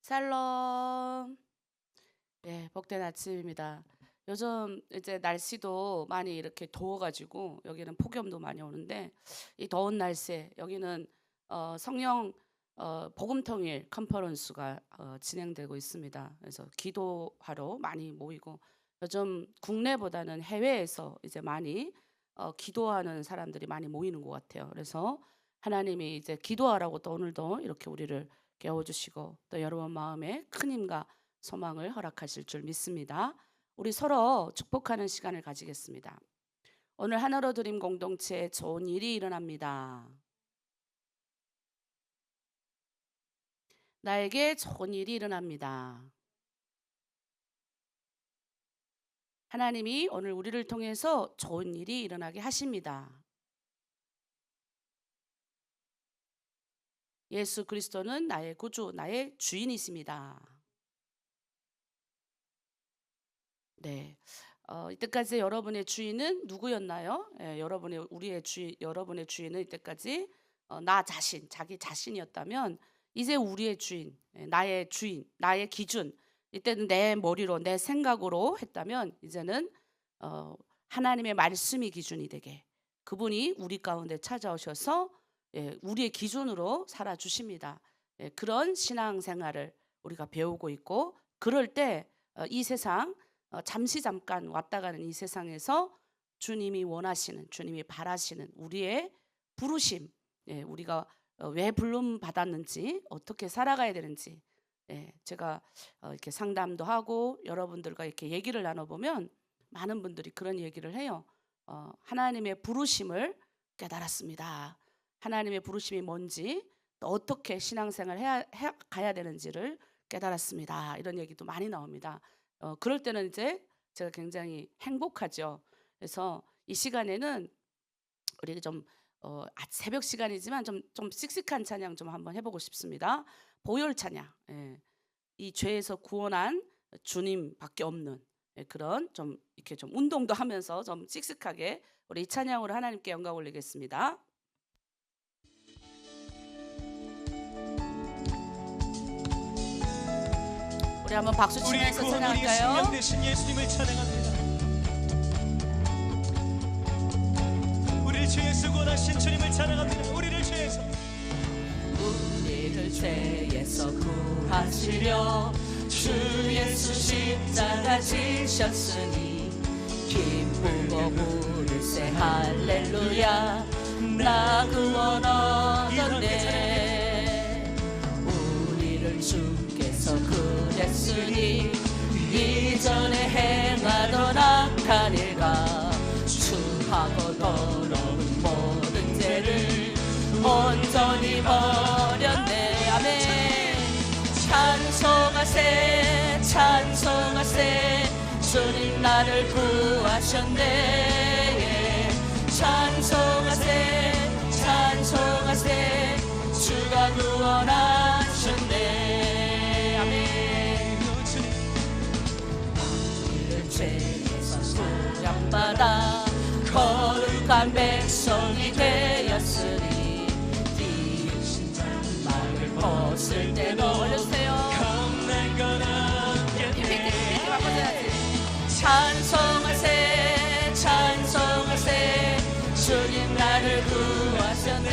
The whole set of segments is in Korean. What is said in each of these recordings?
샬롬. 네, 복된 아침입니다. 요즘 이제 날씨도 많이 이렇게 더워가지고 여기는 폭염도 많이 오는데 이 더운 날씨에 여기는 성령 복음통일 컨퍼런스가 진행되고 있습니다. 그래서 기도하러 많이 모이고 요즘 국내보다는 해외에서 이제 많이 기도하는 사람들이 많이 모이는 것 같아요. 그래서 하나님이 이제 기도하라고 또 오늘도 이렇게 우리를 깨워주시고 또 여러분 마음에 큰 힘과 소망을 허락하실 줄 믿습니다. 우리 서로 축복하는 시간을 가지겠습니다. 오늘 하나로 드림 공동체에 좋은 일이 일어납니다. 나에게 좋은 일이 일어납니다. 하나님이 오늘 우리를 통해서 좋은 일이 일어나게 하십니다. 예수 그리스도는 나의 구주, 나의 주인이십니다. 네, 이때까지 여러분의 주인은 누구였나요? 여러분의 주인은 이때까지 나 자신, 자기 자신이었다면 이제 우리의 주인, 나의 주인, 나의 기준. 이때는 내 머리로, 내 생각으로 했다면 이제는 하나님의 말씀이 기준이 되게 그분이 우리 가운데 찾아오셔서 우리의 기준으로 살아주십니다. 그런 신앙생활을 우리가 배우고 있고 그럴 때 이 세상 잠시 잠깐 왔다 가는 이 세상에서 주님이 원하시는, 주님이 바라시는 우리의 부르심, 우리가 왜 부름 받았는지, 어떻게 살아가야 되는지, 제가 이렇게 상담도 하고 여러분들과 이렇게 얘기를 나눠보면 많은 분들이 그런 얘기를 해요. 하나님의 부르심을 깨달았습니다. 하나님의 부르심이 뭔지, 또 어떻게 신앙생활을 가야 되는지를 깨달았습니다. 이런 얘기도 많이 나옵니다. 그럴 때는 이제 제가 굉장히 행복하죠. 그래서 이 시간에는 우리 좀 새벽 시간이지만 좀 씩씩한 찬양 좀 한번 해보고 싶습니다. 보혈 찬양. 이 죄에서 구원한 주님밖에 없는 그런 좀 이렇게 좀 운동도 하면서 좀 씩씩하게 우리 이 찬양으로 하나님께 영광 올리겠습니다. 우리 한번 박수 치면서 찬양할까요? 우리 대신 예수님을 찬양합니다. 우리를 죄에서 구원하신 주님을 찬양합니다. 우리를 죄에서 구하시려 주 예수 십자가 지셨으니 기쁘고 부르세 할렐루야 나 구원 얻었네. 우리를 주께서 그랬으니 이전에 행하던 악한 일과 추하고 더러운 모든 죄를 온전히 버렸네. 아멘. 찬송하세 찬송하세 주님 나를 구하셨네. 찬송하세 찬송하세 주가 구원하셨네. 아멘. 우리를 죄에서 구원받아 거룩한 백성이 되었으니 벗을 때도 올려주세요. 찬송하세 찬송하세 주님 나를 구하셨네.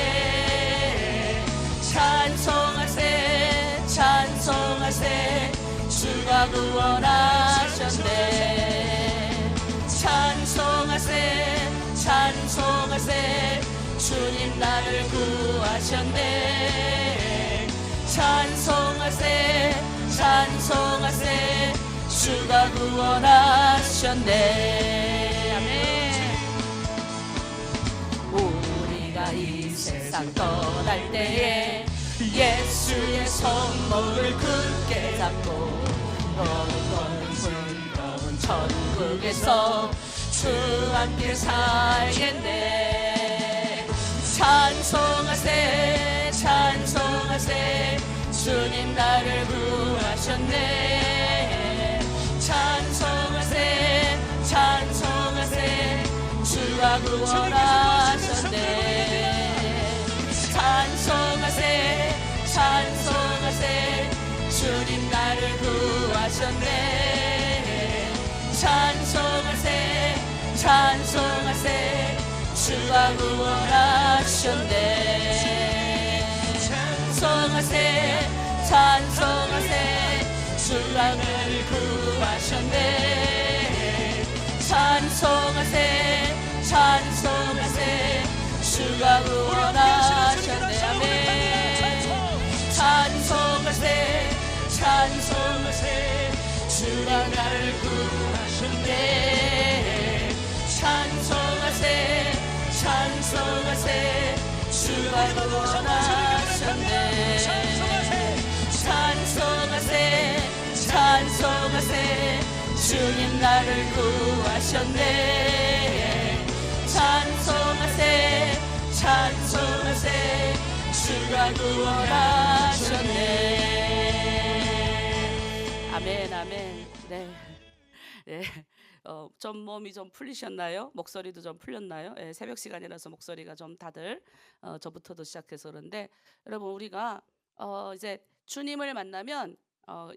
찬송하세 찬송하세 주가 구원하셨네. 찬송하세 찬송하세 주님 나를 구하셨네. 찬송하세 찬송하세 주가 구원하셨네. 아멘. 우리가 이 세상 떠날 때에 예수의 손목을 굳게 잡고 영원한 즐거운 천국에서 주와 함께 살겠네. 찬송하세 찬송하세 주님 나를 구하셨네. 찬송하세 찬송하세 주가 구원하셨네. 찬송하세 찬송하세 주님 구하셨네. 찬송하세 찬송하세 주가 구원하셨네. 찬송하세 찬송하세 주가 나를 구하셨네. 찬송하세 찬송하세 주가 구원하셨네. 아멘. 찬송하세 찬송하세 주가 나를 구하셨네. 찬송하세 찬송하세 주가 구원하셨네. 찬송하세 찬송하세 주님 나를 구하셨네. 찬송하세 찬송하세 주가 구원하셨네. 아멘 아멘. 네. 네. 좀 몸이 좀 풀리셨나요? 목소리도 좀 풀렸나요? 예, 새벽 시간이라서 목소리가 좀 다들 저부터도 시작해서 그런데 여러분 우리가 이제 주님을 만나면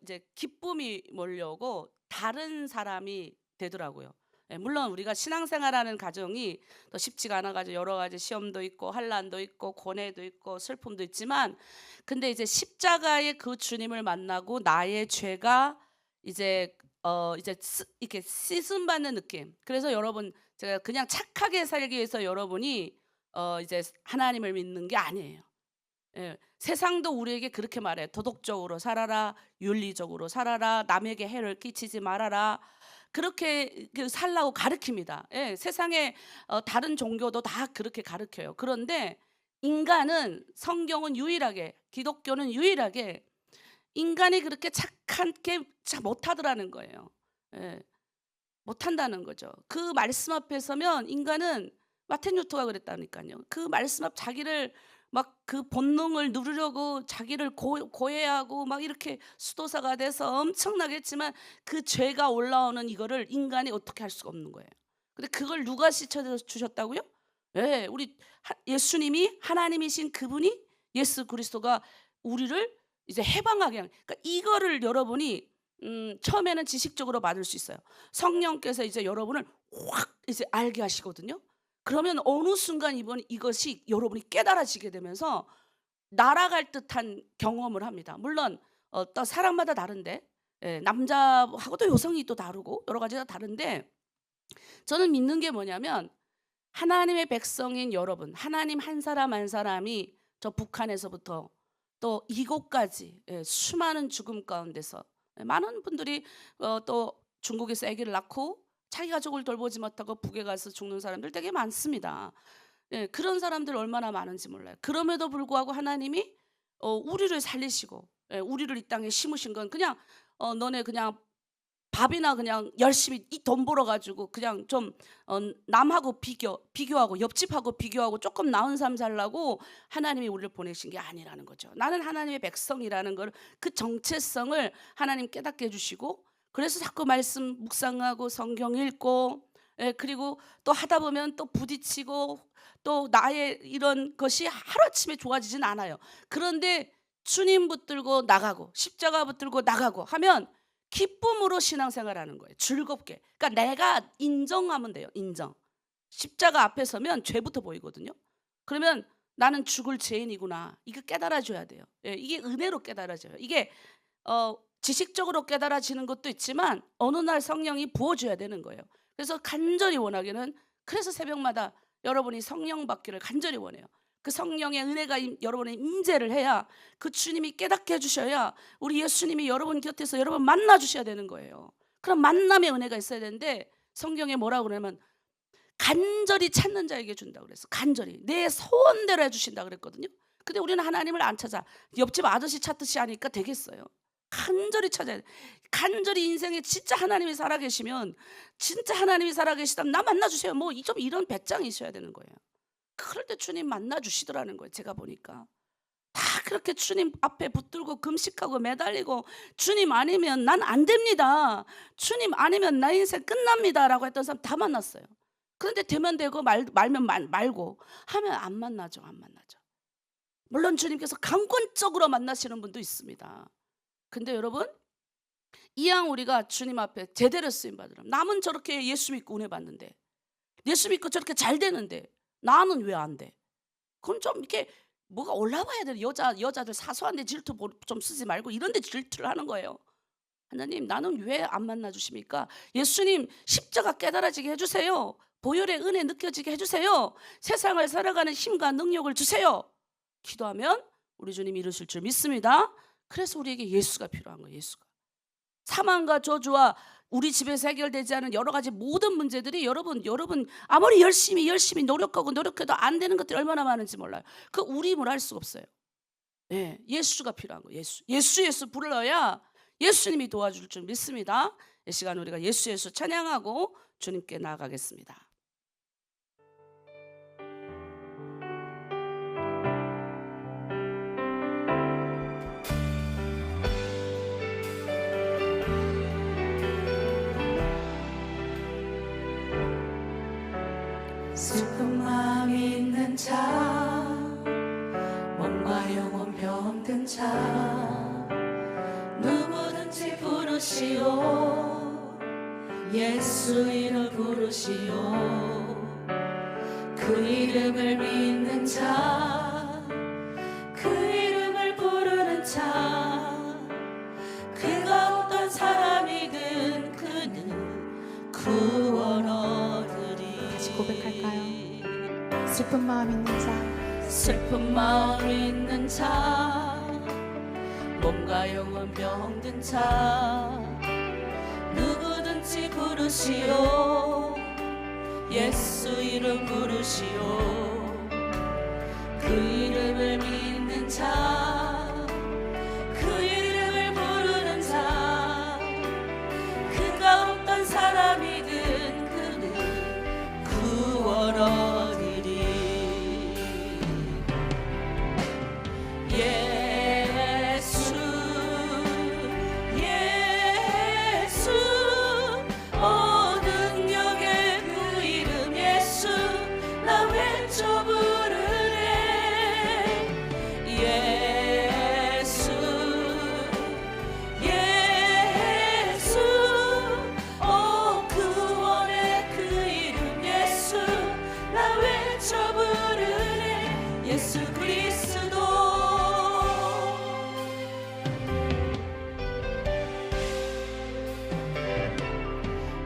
이제 기쁨이 몰려오고 다른 사람이 되더라고요. 예, 물론 우리가 신앙생활하는 가정이 또 쉽지가 않아가지고 여러 가지 시험도 있고 환난도 있고 고뇌도 있고 슬픔도 있지만 근데 이제 십자가의 그 주님을 만나고 나의 죄가 이제 이렇게 씻음 받는 느낌. 그래서 여러분 제가 그냥 착하게 살기 위해서 여러분이 이제 하나님을 믿는 게 아니에요. 예, 세상도 우리에게 그렇게 말해. 도덕적으로 살아라, 윤리적으로 살아라, 남에게 해를 끼치지 말아라. 그렇게 살라고 가르칩니다. 예, 세상에 다른 종교도 다 그렇게 가르쳐요. 그런데 인간은 성경은 유일하게 기독교는 유일하게 인간이 그렇게 착하게 못하더라는 거예요. 예, 못한다는 거죠. 그 말씀 앞에 서면 인간은 마틴 루터가 그랬다니까요. 그 말씀 앞 자기를 막 그 본능을 누르려고 자기를 고해하고 막 이렇게 수도사가 돼서 엄청나게 했지만 그 죄가 올라오는 이거를 인간이 어떻게 할 수가 없는 거예요. 근데 그걸 누가 씻어주셨다고요? 예, 우리 예수님이 하나님이신 그분이 예수 그리스도가 우리를 이제 해방하게 하는. 그러니까 이거를 여러분이 처음에는 지식적으로 받을 수 있어요. 성령께서 이제 여러분을 확 이제 알게 하시거든요. 그러면 어느 순간 이것이 여러분이 깨달아지게 되면서 날아갈 듯한 경험을 합니다. 물론 또 사람마다 다른데 예, 남자하고도 여성이 또 다르고 여러 가지가 다른데 저는 믿는 게 뭐냐면 하나님의 백성인 여러분, 하나님 한 사람 한 사람이 저 북한에서부터 또 이곳까지 수많은 죽음 가운데서 많은 분들이 또 중국에서 아기를 낳고 자기 가족을 돌보지 못하고 북에 가서 죽는 사람들 되게 많습니다. 예, 그런 사람들 얼마나 많은지 몰라요. 그럼에도 불구하고 하나님이 우리를 살리시고 우리를 이 땅에 심으신 건 그냥 너네 그냥 밥이나 그냥 열심히 이 돈 벌어가지고 그냥 좀 남하고 비교하고 옆집하고 비교하고 조금 나은 삶 살라고 하나님이 우리를 보내신 게 아니라는 거죠. 나는 하나님의 백성이라는 걸 그 정체성을 하나님 깨닫게 해주시고 그래서 자꾸 말씀 묵상하고 성경 읽고 그리고 또 하다 보면 또 부딪히고 또 나의 이런 것이 하루아침에 좋아지진 않아요. 그런데 주님 붙들고 나가고 십자가 붙들고 나가고 하면 기쁨으로 신앙생활하는 거예요. 즐겁게. 그러니까 내가 인정하면 돼요. 인정. 십자가 앞에 서면 죄부터 보이거든요. 그러면 나는 죽을 죄인이구나. 이거 깨달아줘야 돼요. 예, 이게 은혜로 깨달아져요. 이게 지식적으로 깨달아지는 것도 있지만 어느 날 성령이 부어줘야 되는 거예요. 그래서 간절히 원하기는 그래서 새벽마다 여러분이 성령 받기를 간절히 원해요. 그 성령의 은혜가 여러분의 임재를 해야 그 주님이 깨닫게 해주셔야 우리 예수님이 여러분 곁에서 여러분 만나 주셔야 되는 거예요. 그럼 만남의 은혜가 있어야 되는데 성경에 뭐라고 그러냐면 간절히 찾는 자에게 준다고 그랬어. 간절히 내 소원대로 해주신다 그랬거든요. 근데 우리는 하나님을 안 찾아. 옆집 아저씨 찾듯이 하니까 되겠어요. 간절히 찾아야 돼. 간절히 인생에 진짜 하나님이 살아계시면 진짜 하나님이 살아계시다면 나 만나주세요. 뭐 좀 이런 배짱이 있어야 되는 거예요. 그럴 때 주님 만나주시더라는 거예요. 제가 보니까 다 그렇게 주님 앞에 붙들고 금식하고 매달리고 주님 아니면 난 안 됩니다. 주님 아니면 나 인생 끝납니다 라고 했던 사람 다 만났어요. 그런데 되면 되고 말면 말고 하면 안 만나죠. 안 만나죠. 물론 주님께서 강권적으로 만나시는 분도 있습니다. 근데 여러분 이왕 우리가 주님 앞에 제대로 쓰임 받으려면, 남은 저렇게 예수 믿고 은혜 받는데, 예수 믿고 저렇게 잘 되는데 나는 왜 안 돼? 그럼 좀 이렇게 뭐가 올라와야 돼. 여자들 사소한 데 질투 좀 쓰지 말고 이런 데 질투를 하는 거예요. 하나님, 나는 왜 안 만나 주십니까? 예수님 십자가 깨달아지게 해주세요. 보혈의 은혜 느껴지게 해주세요. 세상을 살아가는 힘과 능력을 주세요. 기도하면 우리 주님 이루실 줄 믿습니다. 그래서 우리에게 예수가 필요한 거예요. 예수가. 사망과 저주와 우리 집에서 해결되지 않은 여러 가지 모든 문제들이, 여러분 아무리 열심히 노력하고 노력해도 안 되는 것들이 얼마나 많은지 몰라요. 그 우리 힘으로 할 수가 없어요. 네, 예수가 필요한 거예요. 예수 불러야 예수님이 도와줄 줄 믿습니다. 이 시간 우리가 예수 찬양하고 주님께 나아가겠습니다. 슬픈 마음 있는 자, 몸과 영혼 병든 자, 누구든지 부르시오. 예수 이름 부르시오. 그 이름을 믿는 자, 그 이름을 부르는 자, 그가 어떤 사람이든 그는 구원 얻으리. 다시 고백할까요? 슬픈 마음 있는 자, 슬픈 마음 있는 자, 몸과 영혼 병든 자, 누구든지 부르시오. 예수 이름 부르시오. 그 이름을 믿는 자, 그 이름을 부르는 자, 그가 어떤 사람이든 그는 구원 얻으리. 예수 능력의 그 이름 예수, 나 외쳐 부르네. 예수 구원의 그 이름 예수, 나 외쳐 부르네. 예수 그리스도.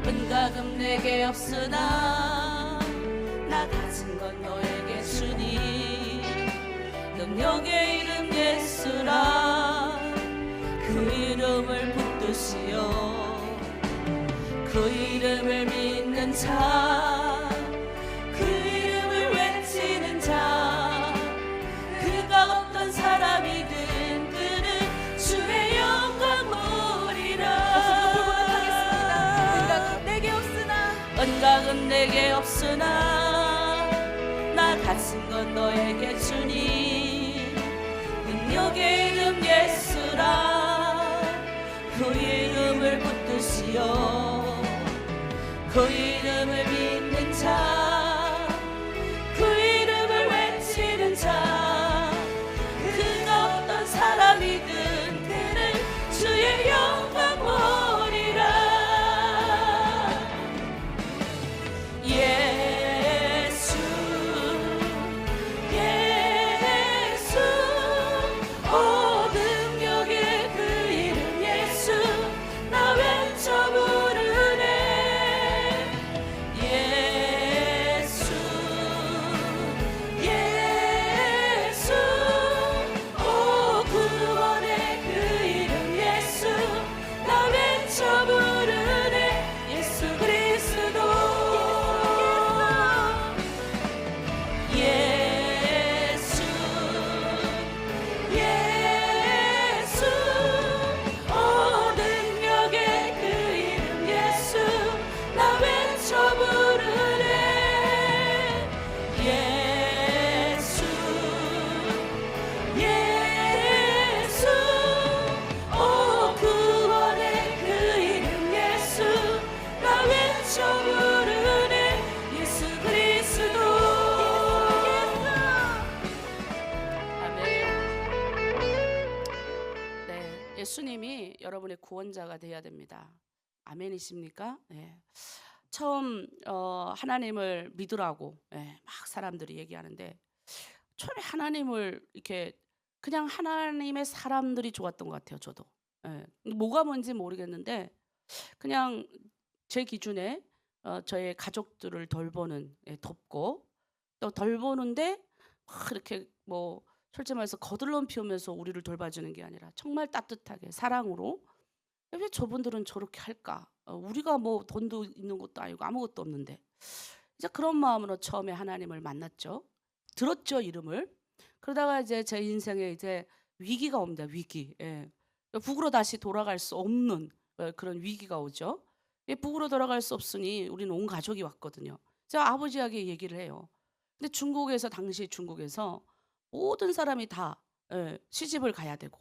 은가금 내게 없으나 나 가진 건 너에게 주니. 능력의 이름 예수라, 그 이름을 붙드시오. 그 이름을 믿는 자, 그 이름을 외치는 자, 그가 어떤 사람이든 그는 주의 영광 보리라. 은각은 내게 없으나 나 가진 건 너에게 주니. 능력의 이름 예수라, 그 이름을 붙드시오. 그 이름을 믿는 자, 그 이름을 외치는 자, 그가 어떤 사람이든 그는 주의 영광 보리라. 예수 능력의 그 이름 예수, 나 외쳐 부르네. 예수님이 여러분의 구원자가 되어야 됩니다. 아멘이십니까? 예. 처음 하나님을 믿으라고 막 사람들이 얘기하는데 처음에 하나님을 이렇게 그냥 하나님의 사람들이 좋았던 것 같아요. 저도. 예. 뭐가 뭔지 모르겠는데 그냥 제 기준에 저의 가족들을 돌보는, 돕고 또 돌보는데 막 이렇게 뭐 솔직히 말해서 거들론 피우면서 우리를 돌봐주는 게 아니라 정말 따뜻하게 사랑으로, 왜 저분들은 저렇게 할까? 우리가 뭐 돈도 있는 것도 아니고 아무것도 없는데. 이제 그런 마음으로 처음에 하나님을 만났죠. 들었죠, 이름을. 그러다가 이제 제 인생에 이제 위기가 옵니다. 위기. 예. 북으로 다시 돌아갈 수 없는 그런 위기가 오죠. 북으로 돌아갈 수 없으니 우리는 온 가족이 왔거든요. 제가 아버지에게 얘기를 해요. 근데 당시 중국에서 모든 사람이 다 시집을 가야 되고,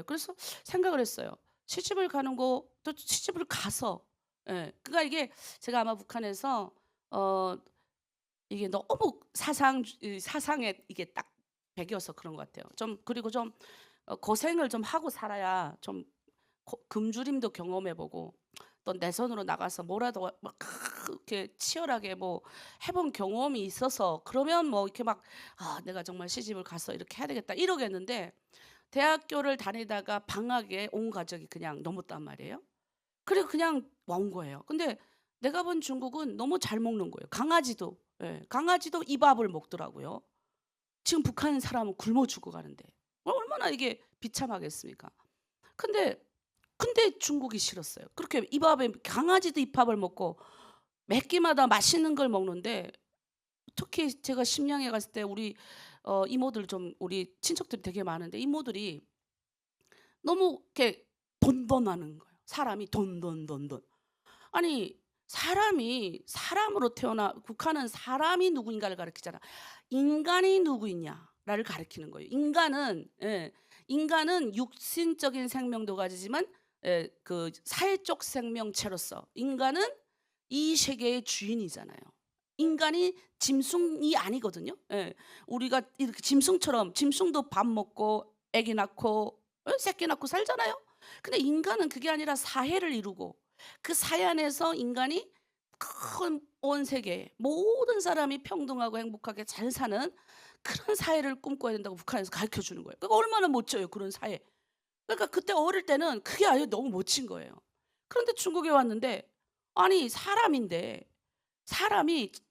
그래서 생각을 했어요. 시집을 가는 거, 또 시집을 가서, 그러니까 이게 제가 아마 북한에서 이게 너무 사상에 이게 딱 배겨서 그런 것 같아요. 좀 그리고 좀 고생을 좀 하고 살아야 좀 금주림도 경험해보고 또 내 손으로 나가서 뭐라도 막 이렇게 치열하게 뭐 해본 경험이 있어서 그러면 뭐 이렇게 막 내가 정말 시집을 가서 이렇게 해야 되겠다 이러겠는데, 대학교를 다니다가 방학에 온 가족이 그냥 넘었단 말이에요. 그리고 그냥 온 거예요. 근데 내가 본 중국은 너무 잘 먹는 거예요. 강아지도 이 밥을 먹더라고요. 지금 북한 사람은 굶어 죽어가는데 얼마나 이게 비참하겠습니까? 근데 중국이 싫었어요. 그렇게 이 밥에 강아지도 이 밥을 먹고 몇 끼마다 맛있는 걸 먹는데, 특히 제가 심양에 갔을 때 우리 이모들 우리 친척들이 되게 많은데 이모들이 너무 이렇게 돈돈하는 거예요. 사람이 돈. 아니 사람이 사람으로 태어나, 북한은 사람이 누구인가를 가르치잖아. 인간이 누구이냐를 가르치는 거예요. 인간은 육신적인 생명도 가지지만 그 사회적 생명체로서 인간은 이 세계의 주인이잖아요. 인간이 짐승이 아니거든요. 우리가 이렇게 짐승도 밥 먹고 아기 낳고 새끼 낳고 살잖아요. 근데 인간은 그게 아니라 사회를 이루고 그 사회 안에서 인간이 큰 온 세계 모든 사람이 평등하고 행복하게 잘 사는 그런 사회를 꿈꿔야 된다고 북한에서 가르쳐 주는 거예요. 그러니까 얼마나 멋져요, 그런 사회. 그러니까 그때 어릴 때는 그게 아예 너무 멋진 거예요. 그런데 중국에 왔는데 아니 사람이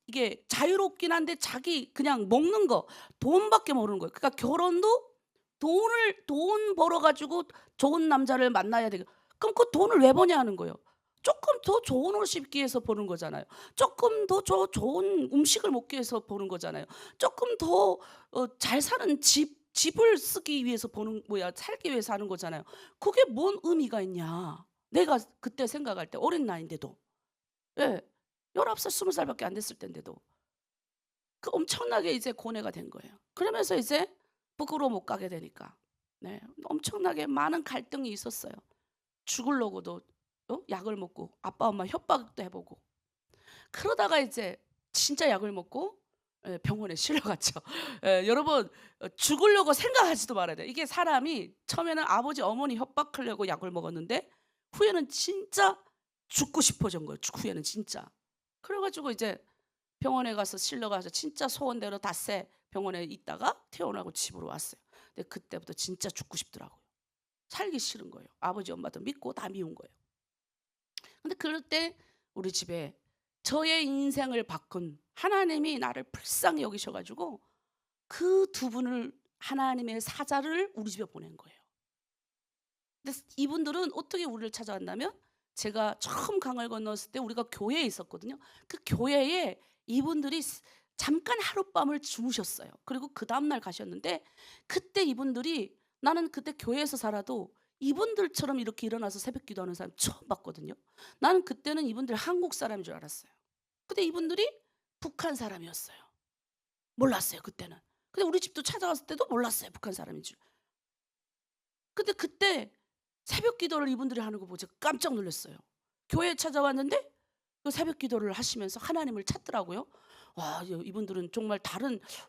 이게 자유롭긴 한데 자기 그냥 먹는 거 돈밖에 모르는 거예요. 그러니까 결혼도 돈 벌어가지고 좋은 남자를 만나야 되고, 그럼 그 돈을 왜 버냐 하는 거예요. 조금 더 좋은 옷 입기 위해서 버는 거잖아요. 조금 더 좋은 음식을 먹기 위해서 버는 거잖아요. 조금 더 잘 사는 집을 쓰기 위해서 살기 위해서 하는 거잖아요. 그게 뭔 의미가 있냐. 내가 그때 생각할 때 어린 나이인데도 19살 20살밖에 안 됐을 때인데도 그 엄청나게 이제 고뇌가 된 거예요. 그러면서 이제 북으로 못 가게 되니까 엄청나게 많은 갈등이 있었어요. 죽으려고도 약을 먹고 아빠 엄마 협박도 해보고, 그러다가 이제 진짜 약을 먹고 병원에 실려갔죠. 여러분 죽으려고 생각하지도 말아야 돼요. 이게 사람이 처음에는 아버지 어머니 협박하려고 약을 먹었는데 후에는 진짜 죽고 싶어진 거예요. 후에는 진짜. 그래가지고 이제 병원에 가서 실려가서 진짜 소원대로 닷새 병원에 있다가 퇴원하고 집으로 왔어요. 근데 그때부터 진짜 죽고 싶더라고요. 살기 싫은 거예요. 아버지 엄마도 믿고 다 미운 거예요. 근데 그럴 때 우리 집에 저의 인생을 바꾼 하나님이 나를 불쌍히 여기셔가지고 그 두 분을, 하나님의 사자를 우리 집에 보낸 거예요. 근데 이분들은 어떻게 우리를 찾아왔냐면, 제가 처음 강을 건넜을 때 우리가 교회에 있었거든요. 그 교회에 이분들이 잠깐 하룻밤을 주무셨어요. 그리고 그 다음날 가셨는데, 그때 이분들이, 나는 그때 교회에서 살아도 이분들처럼 이렇게 일어나서 새벽 기도하는 사람 처음 봤거든요. 나는 그때는 이분들 한국 사람인 줄 알았어요. 근데 이분들이 북한 사람이었어요. 몰랐어요, 그때는. 근데 우리 집도 찾아왔을 때도 몰랐어요, 북한 사람인 줄. 근데 그때 새벽 기도를 이분들이 하는 거 보고 제가 깜짝 놀랐어요. 교회에 찾아왔는데 그 새벽 기도를 하시면서 하나님을 찾더라고요. 와, 이분들은 정말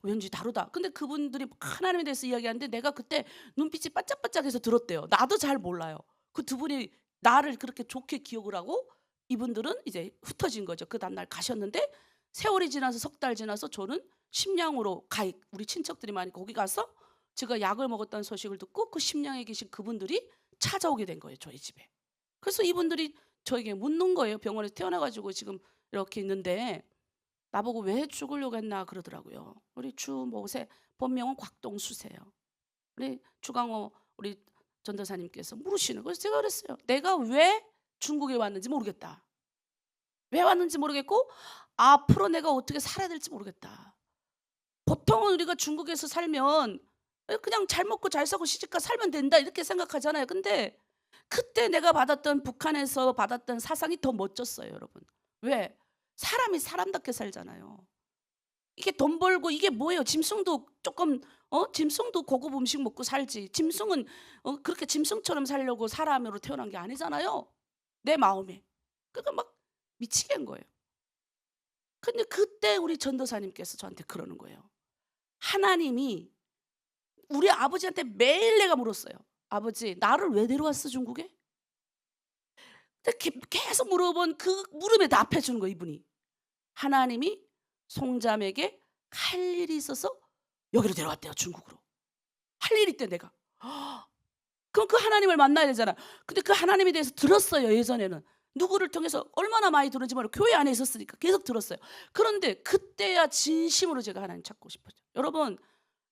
왠지 다르다. 근데 그분들이 하나님에 대해서 이야기하는데 내가 그때 눈빛이 반짝반짝해서 들었대요. 나도 잘 몰라요. 그 두 분이 나를 그렇게 좋게 기억을 하고 이분들은 이제 흩어진 거죠. 그 다음날 가셨는데 세월이 지나서 석 달 지나서 저는 심양으로 우리 친척들이 많이 거기 가서 제가 약을 먹었다는 소식을 듣고 그 심양에 계신 그분들이 찾아오게 된 거예요. 저희 집에. 그래서 이분들이 저에게 묻는 거예요. 병원에서 태어나가지고 지금 이렇게 있는데 나보고 왜 죽으려고 했나 그러더라고요. 우리 주 모세 본명은 곽동수세요. 우리 주강호 우리 전도사님께서 물으시는. 그래서 제가 그랬어요. 내가 왜 중국에 왔는지 모르겠다. 왜 왔는지 모르겠고 앞으로 내가 어떻게 살아야 될지 모르겠다. 보통은 우리가 중국에서 살면 그냥 잘 먹고 잘 사고 시집가 살면 된다 이렇게 생각하잖아요. 근데 그때 내가 북한에서 받았던 사상이 더 멋졌어요, 여러분. 왜? 사람이 사람답게 살잖아요. 이게 돈 벌고 이게 뭐예요? 짐승도 조금 짐승도 고급 음식 먹고 살지. 짐승은 그렇게 짐승처럼 살려고 사람으로 태어난 게 아니잖아요. 내 마음에. 그러니까 막 미치게 한 거예요. 근데 그때 우리 전도사님께서 저한테 그러는 거예요. 하나님이 우리 아버지한테 매일 내가 물었어요. 아버지, 나를 왜 데려왔어 중국에? 계속 물어본 그 물음에 답해 주는 거예요, 이분이. 하나님이 송자매에게 할 일이 있어서 여기로 데려왔대요, 중국으로. 할 일이 있대, 내가. 그럼 그 하나님을 만나야 되잖아. 근데 그 하나님에 대해서 들었어요, 예전에는. 누구를 통해서 얼마나 많이 들었는지 모르고 교회 안에 있었으니까 계속 들었어요. 그런데 그때야 진심으로 제가 하나님 찾고 싶었죠. 여러분,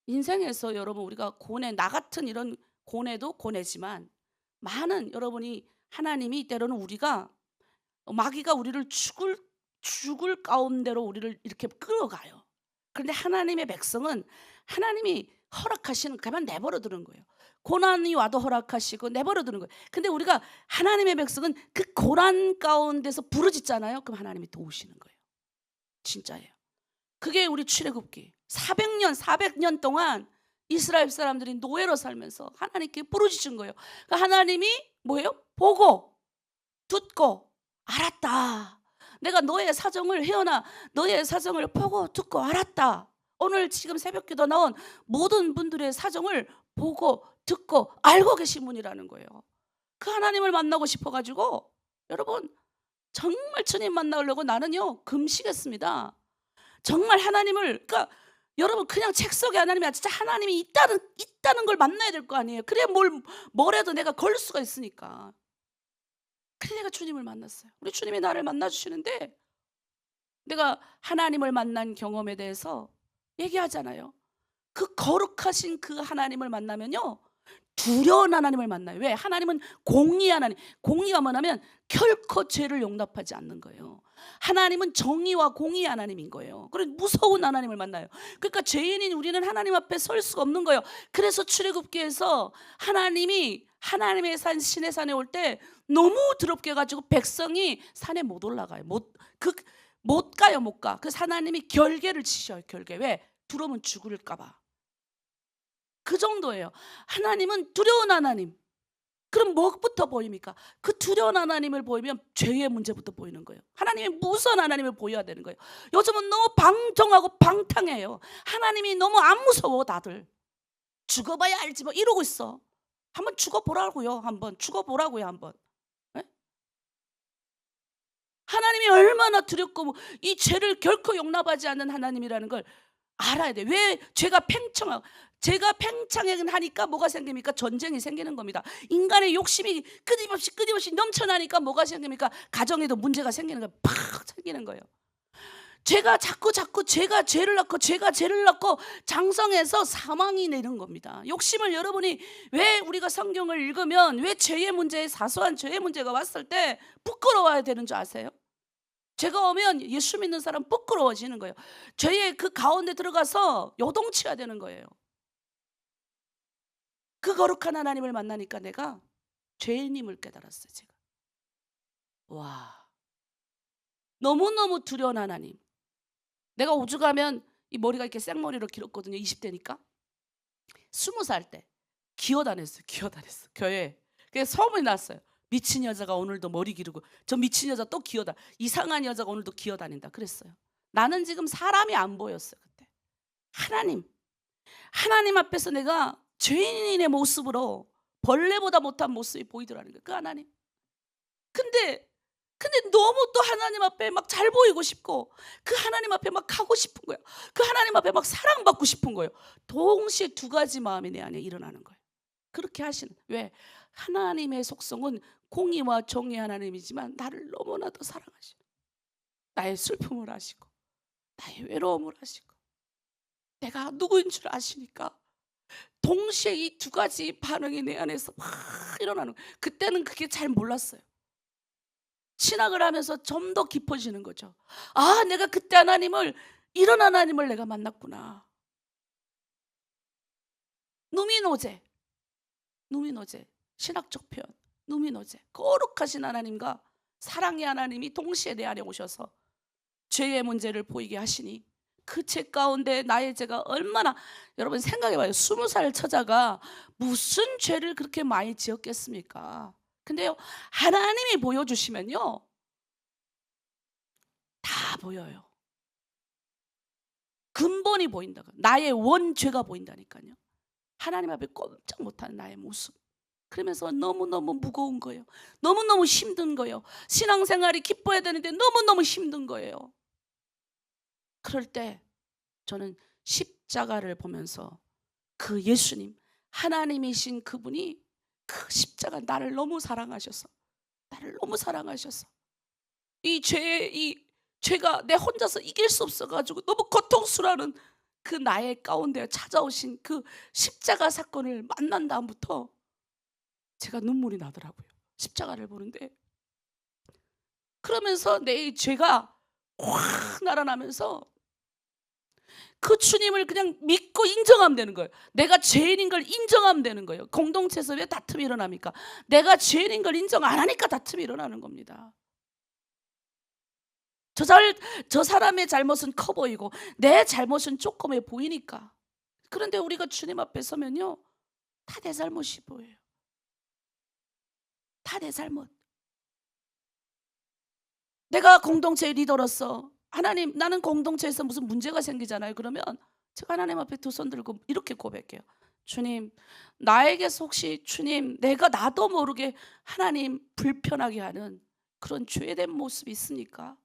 인생에서 여러분 우리가 고뇌, 나 같은 이런 고뇌도 고뇌지만 많은 여러분이 하나님이 때로는 우리가 마귀가 우리를 죽을 가운데로 우리를 이렇게 끌어가요. 그런데 하나님의 백성은 하나님이 허락하시는 가만 내버려 두는 거예요. 고난이 와도 허락하시고 내버려 두는 거예요. 근데 우리가 하나님의 백성은 그 고난 가운데서 부르짖잖아요. 그럼 하나님이 도우시는 거예요. 진짜예요. 그게 우리 출애굽기 400년 동안 이스라엘 사람들이 노예로 살면서 하나님께 부르짖은 거예요. 그러니까 하나님이 뭐예요? 보고 듣고 알았다. 내가 너의 사정을 혜연아, 너의 사정을 보고 듣고 알았다. 오늘 지금 새벽기도 나온 모든 분들의 사정을 보고 듣고 알고 계신 분이라는 거예요. 그 하나님을 만나고 싶어가지고 여러분 정말 주님 만나려고 나는요 금식했습니다. 정말 하나님을 그러니까 여러분 그냥 책 속에 하나님이 아니라 진짜 하나님이 있다는 걸 만나야 될 거 아니에요. 그래야 뭐래도 내가 걸 수가 있으니까. 그래 내가 주님을 만났어요. 우리 주님이 나를 만나주시는데 내가 하나님을 만난 경험에 대해서 얘기하잖아요. 그 거룩하신 그 하나님을 만나면요 두려운 하나님을 만나요. 왜? 하나님은 공의 하나님. 공의가 뭐냐면 결코 죄를 용납하지 않는 거예요. 하나님은 정의와 공의 하나님인 거예요. 그래서 무서운 하나님을 만나요. 그러니까 죄인인 우리는 하나님 앞에 설 수가 없는 거예요. 그래서 출애굽기에서 하나님이 하나님의 산 시내 산에 올 때 너무 더럽게 가지고 백성이 산에 못 올라가요. 못 가요, 못 가. 그래서 하나님이 결계를 치셔요. 결계. 왜? 두려우면 죽을까 봐. 그 정도예요. 하나님은 두려운 하나님. 그럼 뭐부터 보입니까? 그 두려운 하나님을 보이면 죄의 문제부터 보이는 거예요. 하나님이 무서운 하나님을 보여야 되는 거예요. 요즘은 너무 방종하고 방탕해요. 하나님이 너무 안 무서워 다들. 죽어봐야 알지 뭐 이러고 있어. 한번 죽어보라고요. 한번 죽어보라고요. 한번. 네? 하나님이 얼마나 두렵고 이 죄를 결코 용납하지 않는 하나님이라는 걸 알아야 돼. 왜 죄가 팽창하니까 뭐가 생깁니까? 전쟁이 생기는 겁니다. 인간의 욕심이 끊임없이 넘쳐나니까 뭐가 생깁니까? 가정에도 문제가 생기는 거예요. 팍 생기는 거예요. 자꾸 죄가 죄를 낳고 장성해서 사망이 내는 겁니다. 욕심을 여러분이 왜 우리가 성경을 읽으면 왜 사소한 죄의 문제가 왔을 때 부끄러워야 되는 줄 아세요? 죄가 오면 예수 믿는 사람 부끄러워지는 거예요. 죄의 그 가운데 들어가서 요동치야 되는 거예요. 그 거룩한 하나님을 만나니까 내가 죄인임을 깨달았어요. 제가. 와, 너무너무 두려운 하나님. 내가 오죽하면 이 머리가 이렇게 생머리로 길었거든요. 20대니까 20살 때 기어다녔어요. 교회에. 그래서 소문이 났어요. 미친 여자가 오늘도 머리 기르고 저 미친 여자 또 이상한 여자가 오늘도 기어다닌다 그랬어요. 나는 지금 사람이 안 보였어요. 그때 하나님 앞에서 내가 죄인의 모습으로 벌레보다 못한 모습이 보이더라는 거예요. 그 하나님. 근데 너무 또 하나님 앞에 막 잘 보이고 싶고 그 하나님 앞에 막 가고 싶은 거예요. 그 하나님 앞에 막 사랑받고 싶은 거예요. 동시에 두 가지 마음이 내 안에 일어나는 거예요. 그렇게 하시는. 왜? 하나님의 속성은 공의와 정의 하나님이지만 나를 너무나도 사랑하시고 나의 슬픔을 아시고 나의 외로움을 아시고 내가 누구인 줄 아시니까 동시에 이 두 가지 반응이 내 안에서 막 일어나는 거예요. 그때는 그게 잘 몰랐어요. 신학을 하면서 좀 더 깊어지는 거죠. 아, 내가 그때 이런 하나님을 내가 만났구나. 누미노제, 신학적 표현, 누미노제. 거룩하신 하나님과 사랑의 하나님이 동시에 내 안에 오셔서 죄의 문제를 보이게 하시니 그 죄 가운데 나의 죄가 얼마나, 여러분 생각해봐요. 20살 처자가 무슨 죄를 그렇게 많이 지었겠습니까? 근데요, 하나님이 보여주시면요 다 보여요. 근본이 보인다고. 나의 원죄가 보인다니까요. 하나님 앞에 꼼짝 못하는 나의 모습. 그러면서 너무너무 무거운 거예요. 너무너무 힘든 거예요. 신앙생활이 기뻐야 되는데 너무너무 힘든 거예요. 그럴 때 저는 십자가를 보면서 그 예수님, 하나님이신 그분이 그 십자가 나를 너무 사랑하셔서 이 죄가 내 혼자서 이길 수 없어가지고 너무 고통스러워하는 그 나의 가운데 찾아오신 그 십자가 사건을 만난 다음부터 제가 눈물이 나더라고요. 십자가를 보는데. 그러면서 내 죄가 확 날아나면서 그 주님을 그냥 믿고 인정하면 되는 거예요. 내가 죄인인 걸 인정하면 되는 거예요. 공동체에서 왜 다툼이 일어납니까? 내가 죄인인 걸 인정 안 하니까 다툼이 일어나는 겁니다. 저 사람의 잘못은 커 보이고 내 잘못은 조그매 보이니까. 그런데 우리가 주님 앞에 서면요, 다 내 잘못이 보여요. 다 내 잘못. 내가 공동체의 리더로서 하나님, 나는 공동체에서 무슨 문제가 생기잖아요. 그러면 제가 하나님 앞에 두 손 들고 이렇게 고백해요. 주님, 나에게서 혹시 주님, 내가 나도 모르게 하나님 불편하게 하는 그런 죄된 모습이 있습니까?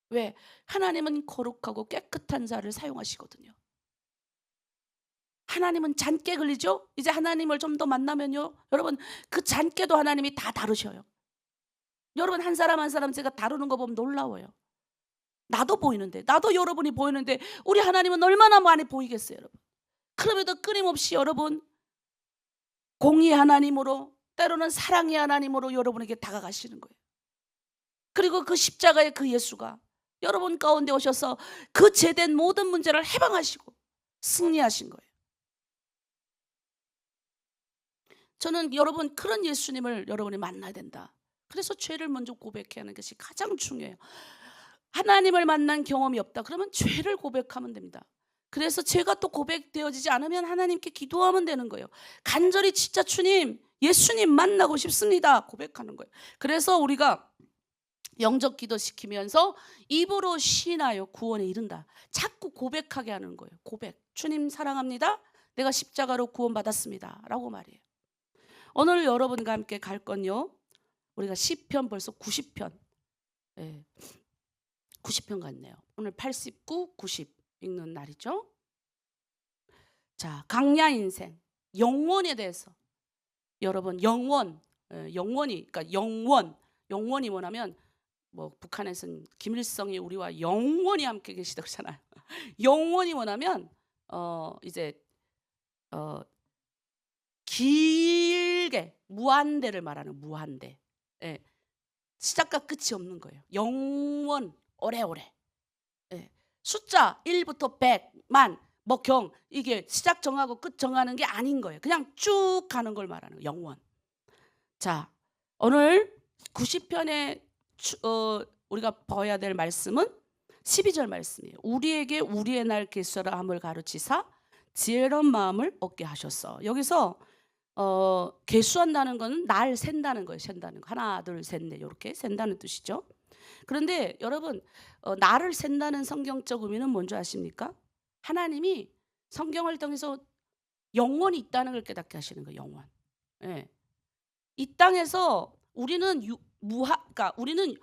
왜? 하나님은 거룩하고 깨끗한 자를 사용하시거든요. 하나님은 잔깨 걸리죠? 이제 하나님을 좀 더 만나면요, 여러분 그 잔깨도 하나님이 다 다루셔요. 여러분 한 사람 한 사람 제가 다루는 거 보면 놀라워요. 나도 보이는데, 나도 여러분이 보이는데 우리 하나님은 얼마나 많이 보이겠어요, 여러분. 그럼에도 끊임없이 여러분 공의 하나님으로, 때로는 사랑의 하나님으로 여러분에게 다가가시는 거예요. 그리고 그 십자가의 그 예수가 여러분 가운데 오셔서 그 죄된 모든 문제를 해방하시고 승리하신 거예요. 저는 여러분 그런 예수님을 여러분이 만나야 된다. 그래서 죄를 먼저 고백해야 하는 것이 가장 중요해요. 하나님을 만난 경험이 없다 그러면 죄를 고백하면 됩니다. 그래서 죄가 또 고백되어지지 않으면 하나님께 기도하면 되는 거예요. 간절히 진짜 주님, 예수님 만나고 싶습니다 고백하는 거예요. 그래서 우리가 영적 기도시키면서 입으로 시인하여 구원에 이른다. 자꾸 고백하게 하는 거예요. 고백. 주님 사랑합니다. 내가 십자가로 구원받았습니다 라고 말이에요. 오늘 여러분과 함께 갈 건요, 우리가 시편 벌써 90편, 90편 같네요. 오늘 89, 90 읽는 날이죠. 자, 강야 인생, 영원에 대해서 여러분 영원이, 그러니까 영원이 뭐냐면 뭐 북한에서는 김일성이 우리와 영원히 함께 계시다 그러잖아요. 영원이 뭐냐면 이제 길게 무한대를 말하는 무한대. 시작과 끝이 없는 거예요. 영원, 오래오래. 숫자 1부터 100만 뭐 경, 이게 시작 정하고 끝 정하는 게 아닌 거예요. 그냥 쭉 가는 걸 말하는 거예요. 영원. 자, 오늘 90편에 우리가 봐야 될 말씀은 12절 말씀이에요. 우리에게 우리의 날 계수함을 가르치사 지혜로운 마음을 얻게 하셨어. 여기서 계수한다는 거는 날 샌다는 거예요. 샌다는 거. 하나, 둘, 셋, 넷 이렇게 샌다는 뜻이죠. 그런데 여러분, 나를 샌다는 성경적 의미는 뭔지 아십니까? 하나님이 성경을 통해서 영원히 있다는 걸 깨닫게 하시는 거예요. 영원. 예. 이 땅에서 우리는 그러니까 우리는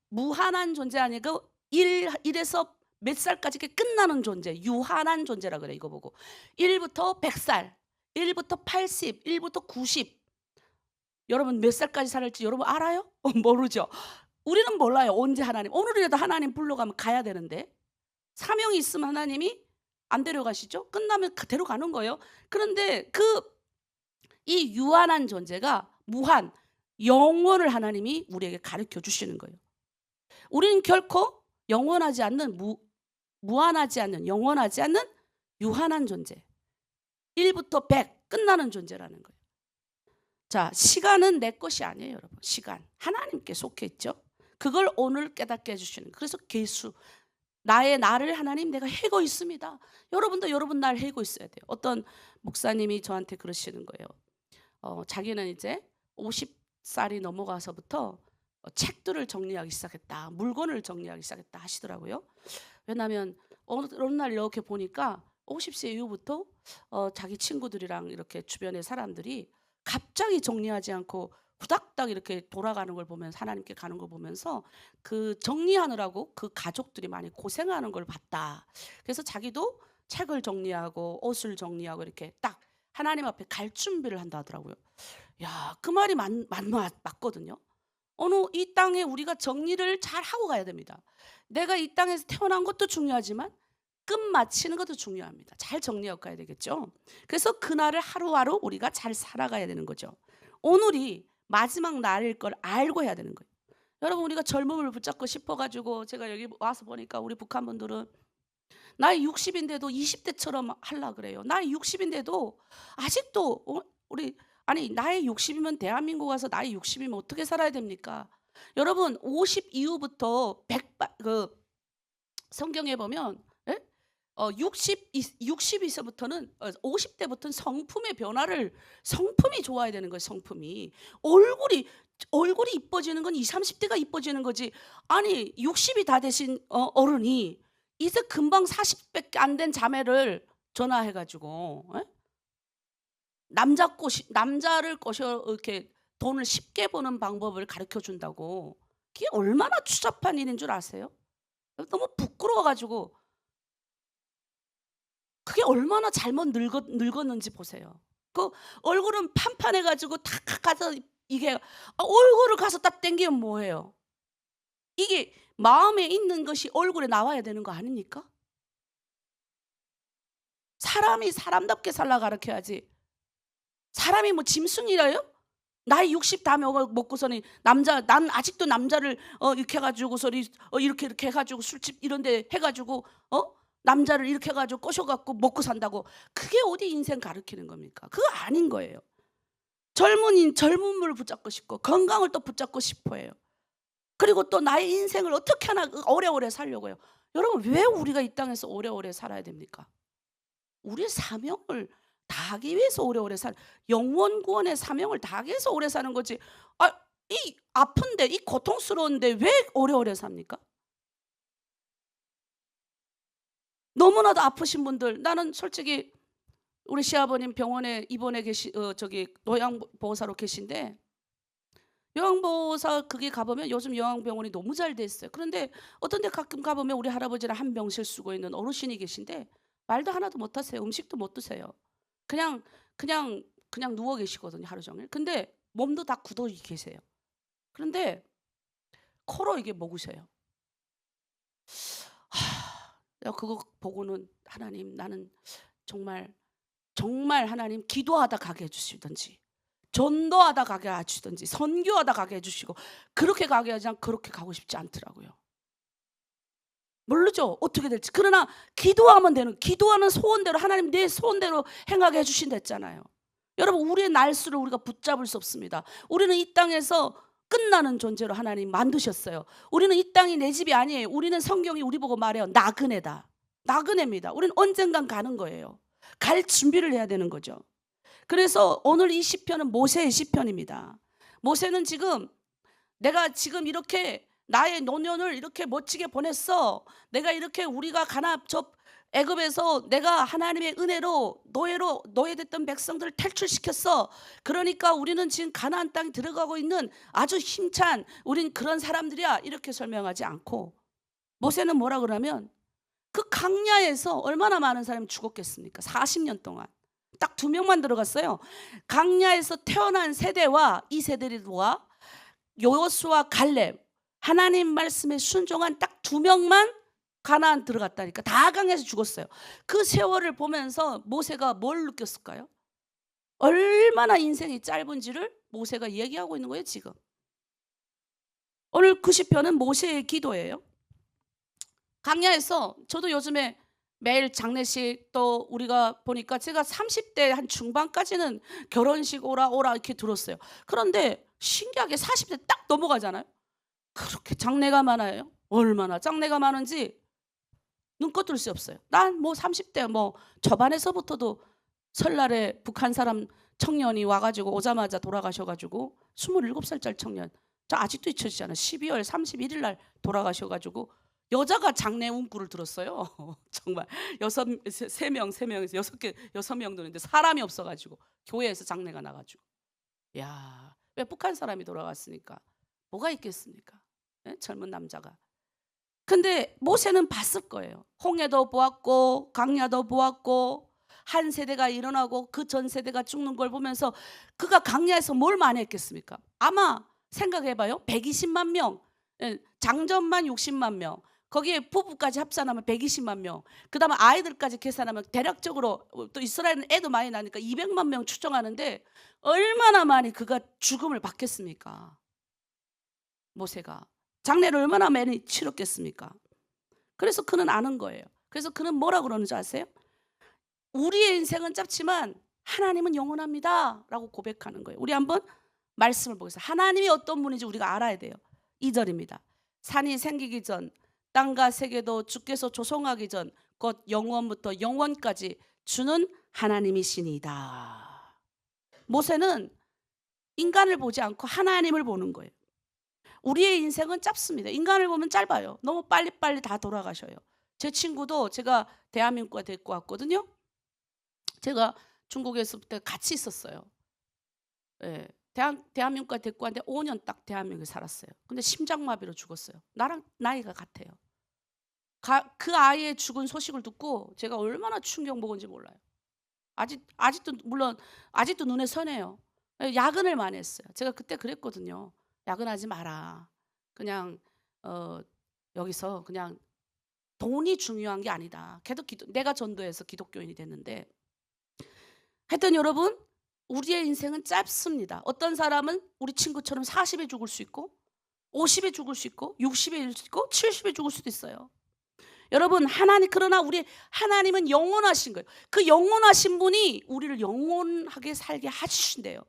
무한한 존재 아니고 1에서 몇 살까지 이렇게 끝나는 존재, 유한한 존재라 그래. 이거 보고 1부터 100살, 1부터 80, 1부터 90. 여러분 몇 살까지 살을지 여러분 알아요? 모르죠. 우리는 몰라요. 언제 하나님, 오늘이라도 하나님 불러가면 가야 되는데, 사명이 있으면 하나님이 안 데려가시죠? 끝나면 데려가는 거예요. 그런데 이 유한한 존재가 무한, 영원을 하나님이 우리에게 가르쳐 주시는 거예요. 우리는 결코 영원하지 않는, 무한하지 않는, 영원하지 않는 유한한 존재, 1부터 100 끝나는 존재라는 거예요. 자, 시간은 내 것이 아니에요. 여러분, 시간 하나님께 속해 있죠. 그걸 오늘 깨닫게 해주시는 거예요. 그래서 계수, 나를 하나님 내가 해고 있습니다. 여러분도 여러분 날 해고 있어야 돼요. 어떤 목사님이 저한테 그러시는 거예요. 자기는 이제 50살이 넘어가서부터 책들을 정리하기 시작했다, 물건을 정리하기 시작했다 하시더라고요. 왜냐하면 어느 날 이렇게 보니까 50세 이후부터 자기 친구들이랑 이렇게 주변의 사람들이 갑자기 정리하지 않고 후닥닥 이렇게 돌아가는 걸 보면서, 하나님께 가는 걸 보면서 그 정리하느라고 그 가족들이 많이 고생하는 걸 봤다. 그래서 자기도 책을 정리하고 옷을 정리하고 이렇게 딱 하나님 앞에 갈 준비를 한다 하더라고요. 야, 그 말이 맞거든요. 이 땅에 우리가 정리를 잘 하고 가야 됩니다. 내가 이 땅에서 태어난 것도 중요하지만 끝 마치는 것도 중요합니다. 잘 정리하고 가야 되겠죠. 그래서 그날을 하루하루 우리가 잘 살아가야 되는 거죠. 오늘이 마지막 날일 걸 알고 해야 되는 거예요. 여러분, 우리가 젊음을 붙잡고 싶어가지고, 제가 여기 와서 보니까 우리 북한 분들은 나이 60인데도 20대처럼 하려고 그래요. 나이 60인데도 아직도 나이 60이면 대한민국 와서 나이 60이면 어떻게 살아야 됩니까? 여러분, 50 이후부터 성경에 보면 60에서부터는 50대부터는 성품이 좋아야 되는 거예요. 성품이 얼굴이 이뻐지는 건 20, 30대가 이뻐지는 거지. 아니 60이 다 되신 어른이 이제 금방 40밖에 안 된 자매를 전화해가지고 남자를 꼬셔 이렇게 돈을 쉽게 버는 방법을 가르쳐 준다고. 그게 얼마나 추잡한 일인 줄 아세요? 너무 부끄러워가지고. 그게 얼마나 잘못 늙었는지 보세요. 그 얼굴은 판판해가지고 탁 가서 이게 얼굴을 가서 딱 땡기면 뭐해요? 이게 마음에 있는 것이 얼굴에 나와야 되는 거 아닙니까? 사람이 사람답게 살라 가르쳐야지. 사람이 뭐 짐승이라요? 나이 60 다 먹고서는 난 아직도 남자를 이렇게 해가지고서 이렇게 해가지고 술집 이런데 해가지고 남자를 이렇게 해가지고 꼬셔갖고 먹고 산다고. 그게 어디 인생 가르치는 겁니까? 그거 아닌 거예요. 젊음을 붙잡고 싶고 건강을 또 붙잡고 싶어해요. 그리고 또 나의 인생을 어떻게 하나 오래오래 살려고요. 여러분, 왜 우리가 이 땅에서 오래오래 살아야 됩니까? 우리의 사명을 다하기 위해서 오래오래 영원 구원의 사명을 다하기 위해서 오래 사는 거지. 이 아픈데, 이 고통스러운데 왜 오래오래 삽니까? 너무나도 아프신 분들, 나는 솔직히 우리 시아버님 병원에 입원해 요양보호사로 계신데, 요양보호사 그게 가보면 요즘 요양병원이 너무 잘 돼 있어요. 그런데 어떤 데 가끔 가보면 우리 할아버지랑 한 병실 쓰고 있는 어르신이 계신데 말도 하나도 못 하세요. 음식도 못 드세요. 그냥 누워 계시거든요, 하루 종일. 근데 몸도 다 굳어 계세요. 그런데 코로 이게 먹으세요. 그거 보고는 하나님, 나는 정말 하나님 기도하다 가게 해주시든지, 전도하다 가게 해주시든지, 선교하다 가게 해주시고, 그렇게 가게 하지 않고 그렇게 가고 싶지 않더라고요. 모르죠, 어떻게 될지. 그러나 기도하는 소원대로 하나님 내 소원대로 행하게 해주신댔잖아요. 여러분, 우리의 날수를 우리가 붙잡을 수 없습니다. 우리는 이 땅에서 끝나는 존재로 하나님 만드셨어요. 우리는 이 땅이 내 집이 아니에요. 우리는 성경이 우리 보고 말해요. 나그네다. 나그네입니다. 우리는 언젠간 가는 거예요. 갈 준비를 해야 되는 거죠. 그래서 오늘 이 시편은 모세의 시편입니다. 모세는 내가 지금 이렇게 나의 노년을 이렇게 멋지게 보냈어. 내가 이렇게 우리가 저 애굽에서 내가 하나님의 은혜로 노예됐던 백성들을 탈출시켰어. 그러니까 우리는 지금 가나안 땅에 들어가고 있는 아주 힘찬 우린 그런 사람들이야. 이렇게 설명하지 않고 모세는 뭐라 그러면 그 강야에서 얼마나 많은 사람이 죽었겠습니까? 40년 동안 딱 2명만 들어갔어요. 강야에서 태어난 세대와 이 세대와 여호수아 갈렙 하나님 말씀에 순종한 딱 2명만 가나안 들어갔다니까. 다 강야에서 죽었어요. 그 세월을 보면서 모세가 뭘 느꼈을까요? 얼마나 인생이 짧은지를 모세가 얘기하고 있는 거예요 지금. 오늘 90편은 모세의 기도예요. 강야에서 저도 요즘에 매일 장례식 또 우리가 보니까 제가 30대 한 중반까지는 결혼식 오라 이렇게 들었어요. 그런데 신기하게 40대 딱 넘어가잖아요. 그렇게 장례가 많아요. 얼마나 장례가 많은지 눈꺼 뜰 수 없어요. 난 뭐 30대 뭐 저반에서부터도 설날에 북한 사람 청년이 와가지고 오자마자 돌아가셔가지고 27살짜리 청년 저 아직도 잊혀지잖아요. 12월 31일 날 돌아가셔가지고 여자가 장례 운구를 들었어요. 정말 3명에서 6명 되는데 사람이 없어가지고 교회에서 장례가 나가지고 야, 왜 북한 사람이 돌아갔으니까 뭐가 있겠습니까? 네? 젊은 남자가. 근데 모세는 봤을 거예요. 홍해도 보았고 강야도 보았고 한 세대가 일어나고 그 전 세대가 죽는 걸 보면서 그가 강야에서 뭘 많이 했겠습니까? 아마 생각해봐요. 120만 명, 장전만 60만 명, 거기에 부부까지 합산하면 120만 명, 그 다음에 아이들까지 계산하면 대략적으로 또 이스라엘은 애도 많이 나니까 200만 명 추정하는데 얼마나 많이 그가 죽음을 받겠습니까? 모세가 장례를 얼마나 많이 치렀겠습니까? 그래서 그는 아는 거예요. 그래서 그는 뭐라 그러는 줄 아세요? 우리의 인생은 짧지만 하나님은 영원합니다 라고 고백하는 거예요. 우리 한번 말씀을 보겠습니다. 하나님이 어떤 분인지 우리가 알아야 돼요. 2절입니다. 산이 생기기 전 땅과 세계도 주께서 조성하기 전 곧 영원부터 영원까지 주는 하나님이시니이다. 모세는 인간을 보지 않고 하나님을 보는 거예요. 우리의 인생은 짧습니다. 인간을 보면 짧아요. 너무 빨리빨리 다 돌아가셔요. 제 친구도 제가 대한민국에 데리고 왔거든요. 제가 중국에서 그때 같이 있었어요. 예, 대한민국에 데리고 왔는데 5년 딱 대한민국에 살았어요. 근데 심장마비로 죽었어요. 나랑 나이가 같아요. 그 아이의 죽은 소식을 듣고 제가 얼마나 충격 먹은지 몰라요. 아직도 물론 아직도 눈에 선해요. 야근을 많이 했어요. 제가 그때 그랬거든요. 야근하지 마라. 그냥 여기서 그냥 돈이 중요한 게 아니다. 계속 내가 전도해서 기독교인이 됐는데 하여튼 여러분 우리의 인생은 짧습니다. 어떤 사람은 우리 친구처럼 40에 죽을 수 있고 50에 죽을 수 있고 60에 죽을 수 있고 70에 죽을 수도 있어요. 여러분 그러나 우리 하나님은 영원하신 거예요. 그 영원하신 분이 우리를 영원하게 살게 하시신대요.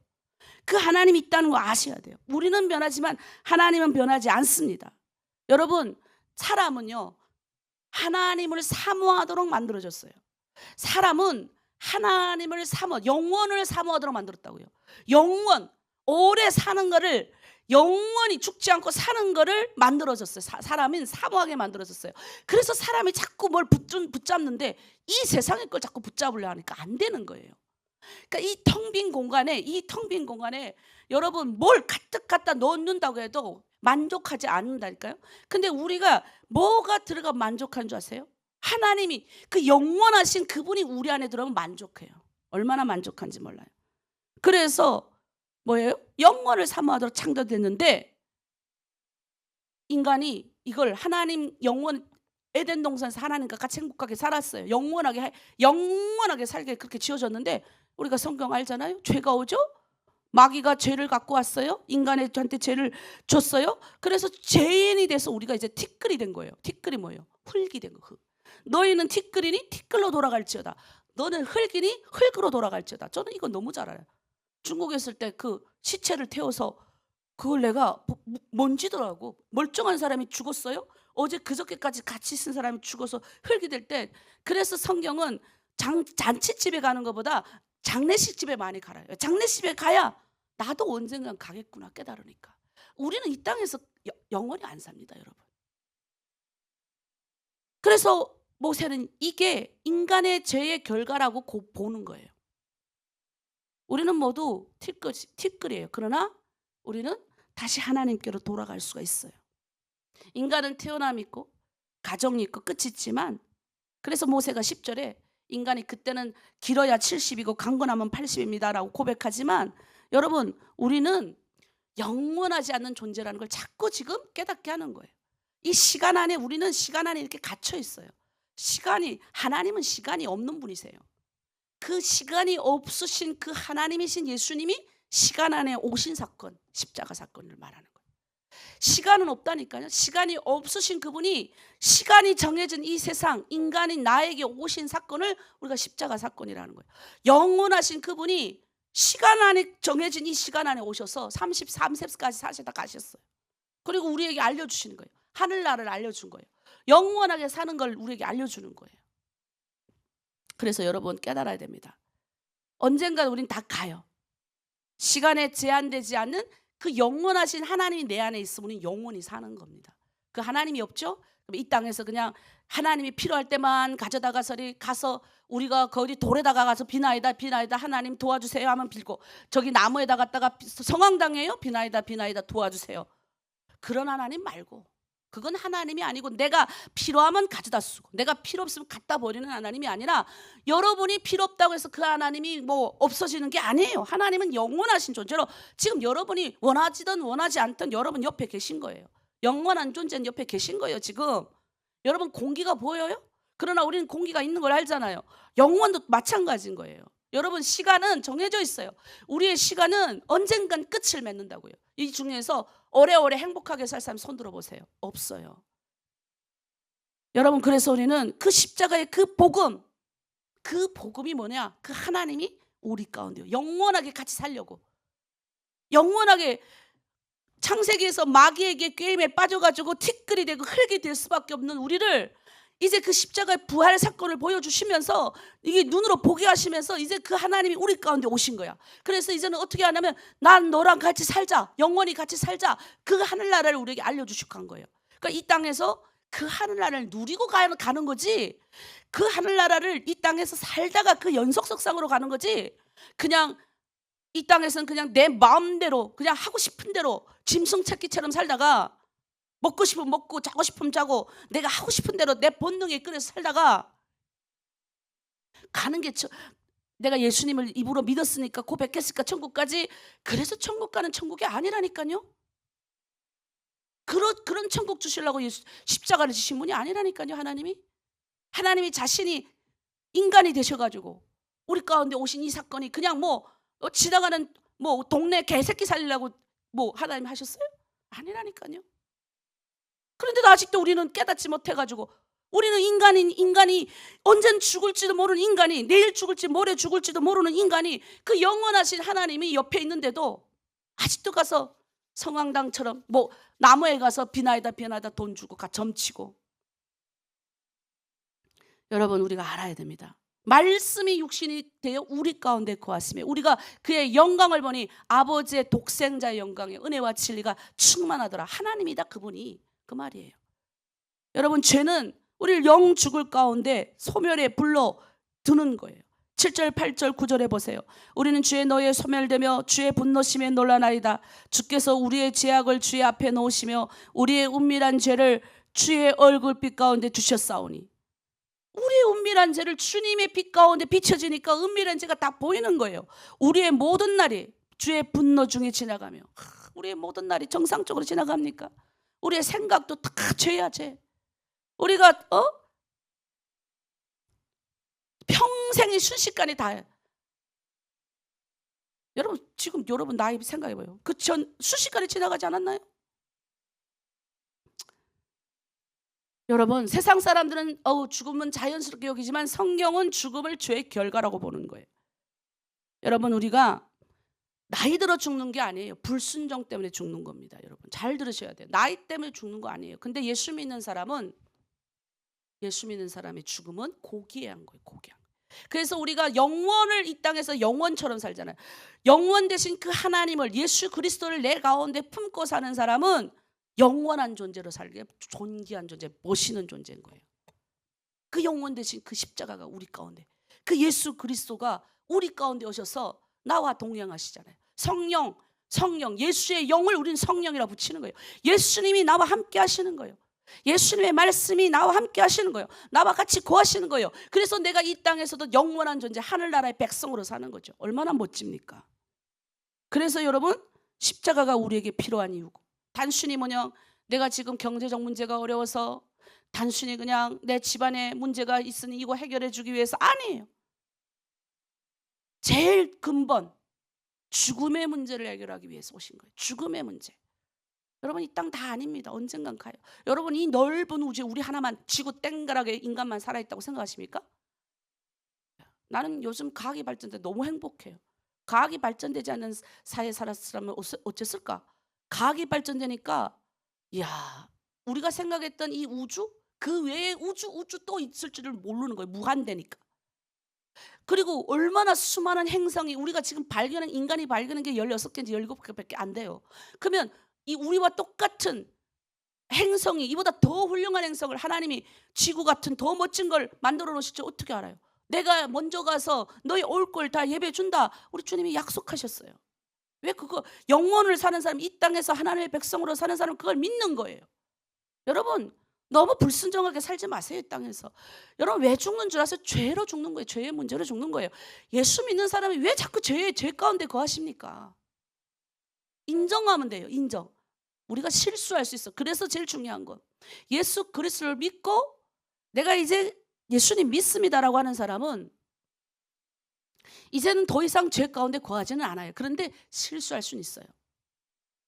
그 하나님이 있다는 거 아셔야 돼요. 우리는 변하지만 하나님은 변하지 않습니다. 여러분 사람은요 하나님을 사모하도록 만들어졌어요. 사람은 하나님을 영원을 사모하도록 만들었다고요. 영원, 오래 사는 거를 영원히 죽지 않고 사는 거를 만들어졌어요. 사람은 사모하게 만들어졌어요. 그래서 사람이 자꾸 뭘 붙잡는데 이 세상의 걸 자꾸 붙잡으려 하니까 안 되는 거예요. 그러니까 이 텅 빈 공간에 여러분 뭘 가득 갖다 넣는다고 해도 만족하지 않는다니까요. 근데 우리가 뭐가 들어가 만족한 줄 아세요? 하나님이 그 영원하신 그분이 우리 안에 들어가면 만족해요. 얼마나 만족한지 몰라요. 그래서 뭐예요? 영원을 사모하도록 창조됐는데 인간이 이걸 하나님 영원 에덴 동산에서 하나님과 같이 행복하게 살았어요. 영원하게 살게 그렇게 지어졌는데 우리가 성경 알잖아요. 죄가 오죠? 마귀가 죄를 갖고 왔어요. 인간한테 죄를 줬어요. 그래서 죄인이 돼서 우리가 이제 티끌이 된 거예요. 티끌이 뭐예요? 흙이 된 거. 너희는 티끌이니 티끌로 돌아갈지어다. 너는 흙이니 흙으로 돌아갈지어다. 저는 이거 너무 잘 알아요. 중국에 있을 때 그 시체를 태워서 그걸 내가 먼지더라고. 멀쩡한 사람이 죽었어요. 어제 그저께까지 같이 쓴 사람이 죽어서 흙이 될 때 그래서 성경은 잔치집에 가는 것보다 장례식 집에 많이 가요. 장례식집에 가야 나도 언젠간 가겠구나 깨달으니까. 우리는 이 땅에서 영원히 안 삽니다, 여러분. 그래서 모세는 이게 인간의 죄의 결과라고 보는 거예요. 우리는 모두 티끌이에요. 그러나 우리는 다시 하나님께로 돌아갈 수가 있어요. 인간은 태어남이 있고 가정이 있고 끝이 있지만, 그래서 모세가 10절에 인간이 그때는 길어야 70이고 강건하면 80입니다 라고 고백하지만, 여러분 우리는 영원하지 않는 존재라는 걸 자꾸 지금 깨닫게 하는 거예요. 이 시간 안에, 우리는 시간 안에 이렇게 갇혀 있어요. 하나님은 시간이 없는 분이세요. 그 시간이 없으신 그 하나님이신 예수님이 시간 안에 오신 사건, 십자가 사건을 말하는 거예요. 시간은 없다니까요. 시간이 없으신 그분이 시간이 정해진 이 세상, 인간이 나에게 오신 사건을 우리가 십자가 사건이라는 거예요. 영원하신 그분이 시간 안에 정해진 이 시간 안에 오셔서 33세까지 사시다 가셨어요. 그리고 우리에게 알려주시는 거예요. 하늘나라를 알려준 거예요. 영원하게 사는 걸 우리에게 알려주는 거예요. 그래서 여러분 깨달아야 됩니다. 언젠가 우린 다 가요. 시간에 제한되지 않는 그 영원하신 하나님이 내 안에 있으면 우리는 영원히 사는 겁니다. 그 하나님이 없죠? 그럼 이 땅에서 그냥 하나님이 필요할 때만 가서 우리가 거기 돌에다가 가서 비나이다 하나님 도와주세요 하면 빌고, 저기 나무에다 갔다가 성황당해요? 비나이다 도와주세요. 그런 하나님 말고, 그건 하나님이 아니고 내가 필요하면 가져다 쓰고 내가 필요 없으면 갖다 버리는 하나님이 아니라, 여러분이 필요 없다고 해서 그 하나님이 뭐 없어지는 게 아니에요. 하나님은 영원하신 존재로 지금 여러분이 원하지든 원하지 않든 여러분 옆에 계신 거예요. 영원한 존재는 옆에 계신 거예요. 지금 여러분 공기가 보여요? 그러나 우리는 공기가 있는 걸 알잖아요. 영원도 마찬가지인 거예요. 여러분 시간은 정해져 있어요. 우리의 시간은 언젠간 끝을 맺는다고요. 이 중에서 오래오래 행복하게 살 사람 손 들어보세요. 없어요. 여러분 그래서 우리는 그 십자가의 그 복음이 뭐냐? 그 하나님이 우리 가운데요. 영원하게 같이 살려고. 영원하게 창세기에서 마귀에게 게임에 빠져가지고 티끌이 되고 흙이 될 수밖에 없는 우리를 이제 그 십자가의 부활 사건을 보여주시면서 이게 눈으로 보게 하시면서 이제 그 하나님이 우리 가운데 오신 거야. 그래서 이제는 어떻게 하냐면 난 너랑 같이 살자, 영원히 같이 살자, 그 하늘나라를 우리에게 알려주시고 한 거예요. 그러니까 이 땅에서 그 하늘나라를 누리고 가는 거지, 그 하늘나라를 이 땅에서 살다가 그 연속석상으로 가는 거지, 그냥 이 땅에서는 그냥 내 마음대로 그냥 하고 싶은 대로 짐승찾기처럼 살다가 먹고 싶으면 먹고 자고 싶으면 자고 내가 하고 싶은 대로 내 본능에 이끌려서 살다가 가는 게, 내가 예수님을 입으로 믿었으니까 고백했으니까 천국까지, 그래서 천국 가는 천국이 아니라니까요. 그런 천국 주시려고 십자가를 지신 분이 아니라니까요. 하나님이 자신이 인간이 되셔가지고 우리 가운데 오신 이 사건이 그냥 지나가는 동네 개새끼 살리려고 하나님 하셨어요? 아니라니까요. 그런데도 아직도 우리는 깨닫지 못해가지고, 우리는 인간이 언젠 죽을지도 모르는 인간이, 내일 죽을지 모레 죽을지도 모르는 인간이 그 영원하신 하나님이 옆에 있는데도 아직도 가서 성황당처럼 나무에 가서 비나이다 돈 주고 점치고. 여러분 우리가 알아야 됩니다. 말씀이 육신이 되어 우리 가운데 거하시며 우리가 그의 영광을 보니 아버지의 독생자의 영광에 은혜와 진리가 충만하더라. 하나님이다 그분이, 그 말이에요. 여러분 죄는 우리를 영 죽을 가운데 소멸에 불러 드는 거예요. 7절 8절 9절에 보세요. 우리는 주의 너에 소멸되며 주의 분노심에 놀라나이다. 주께서 우리의 죄악을 주의 앞에 놓으시며 우리의 은밀한 죄를 주의 얼굴빛 가운데 두셨사오니. 우리의 은밀한 죄를 주님의 빛 가운데 비춰지니까 은밀한 죄가 다 보이는 거예요. 우리의 모든 날이 주의 분노 중에 지나가며, 우리의 모든 날이 정상적으로 지나갑니까? 우리의 생각도 다 죄야 죄. 우리가 평생이 순식간에 다. 여러분 지금 여러분 나이 생각해봐요. 그 전 순식간에 지나가지 않았나요? 여러분 세상 사람들은 죽음은 자연스럽게 여기지만 성경은 죽음을 죄의 결과라고 보는 거예요. 여러분 우리가 나이 들어 죽는 게 아니에요. 불순종 때문에 죽는 겁니다. 여러분 잘 들으셔야 돼요. 나이 때문에 죽는 거 아니에요. 근데 예수 믿는 사람의 죽음은 고귀한 거예요. 고귀한. 그래서 우리가 영원을 이 땅에서 영원처럼 살잖아요. 영원 대신 그 하나님을, 예수 그리스도를 내 가운데 품고 사는 사람은 영원한 존재로 살게, 존귀한 존재, 멋있는 존재인 거예요. 그 영원 대신 그 십자가가 우리 가운데, 그 예수 그리스도가 우리 가운데 오셔서 나와 동행하시잖아요. 성령, 예수의 영을 우리는 성령이라 붙이는 거예요. 예수님이 나와 함께 하시는 거예요. 예수님의 말씀이 나와 함께 하시는 거예요. 나와 같이 거하시는 거예요. 그래서 내가 이 땅에서도 영원한 존재, 하늘나라의 백성으로 사는 거죠. 얼마나 멋집니까? 그래서 여러분, 십자가가 우리에게 필요한 이유고, 단순히 뭐냐, 내가 지금 경제적 문제가 어려워서 단순히 그냥 내 집안에 문제가 있으니 이거 해결해 주기 위해서, 아니에요. 제일 근본, 죽음의 문제를 해결하기 위해서 오신 거예요. 죽음의 문제. 여러분, 이 땅 다 아닙니다. 언젠간 가요. 여러분, 이 넓은 우주에 우리 하나만, 지구 땡가랗게 인간만 살아있다고 생각하십니까? 나는 요즘 과학이 발전돼 너무 행복해요. 과학이 발전되지 않는 사회에 살았으면 어땠을까? 과학이 발전되니까, 이야, 우리가 생각했던 이 우주, 그 외에 우주 또 있을 줄을 모르는 거예요. 무한대니까. 그리고 얼마나 수많은 행성이, 우리가 지금 발견한, 인간이 발견한 게 16개인지 17개밖에 안 돼요. 그러면 이 우리와 똑같은 행성이, 이보다 더 훌륭한 행성을 하나님이 지구 같은 더 멋진 걸 만들어 놓으실지 어떻게 알아요? 내가 먼저 가서 너희 올 걸 다 예배 준다, 우리 주님이 약속하셨어요. 왜? 그거 영원을 사는 사람, 이 땅에서 하나님의 백성으로 사는 사람, 그걸 믿는 거예요. 여러분, 너무 불순종하게 살지 마세요. 이 땅에서. 여러분, 왜 죽는 줄 아세요? 죄로 죽는 거예요. 죄의 문제로 죽는 거예요. 예수 믿는 사람이 왜 자꾸 죄 가운데 거하십니까? 인정하면 돼요. 인정. 우리가 실수할 수 있어. 그래서 제일 중요한 건, 예수 그리스도를 믿고 내가 이제 예수님 믿습니다라고 하는 사람은 이제는 더 이상 죄 가운데 거하지는 않아요. 그런데 실수할 수는 있어요.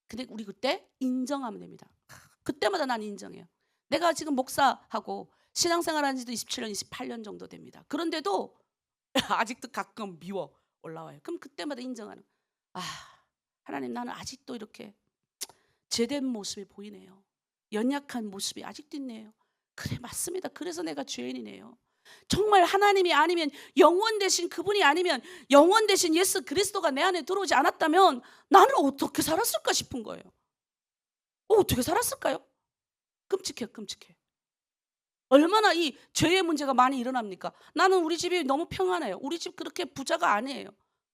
근데 우리 그때 인정하면 됩니다. 그때마다 난 인정해요. 내가 지금 목사하고 신앙생활 한 지도 27년, 28년 정도 됩니다. 그런데도 아직도 가끔 미워 올라와요. 그럼 그때마다 인정하는, 하나님, 나는 아직도 이렇게 죄된 모습이 보이네요. 연약한 모습이 아직도 있네요. 그래, 맞습니다. 그래서 내가 죄인이네요. 정말 하나님이 아니면, 영원 되신 그분이 아니면, 영원 되신 예수 그리스도가 내 안에 들어오지 않았다면 나는 어떻게 살았을까 싶은 거예요. 어떻게 살았을까요? 끔찍해. 얼마나 이 죄의 문제가 많이 일어납니까? 나는 우리 집이 너무 평안해요. 우리 집 그렇게 부자가 아니에요.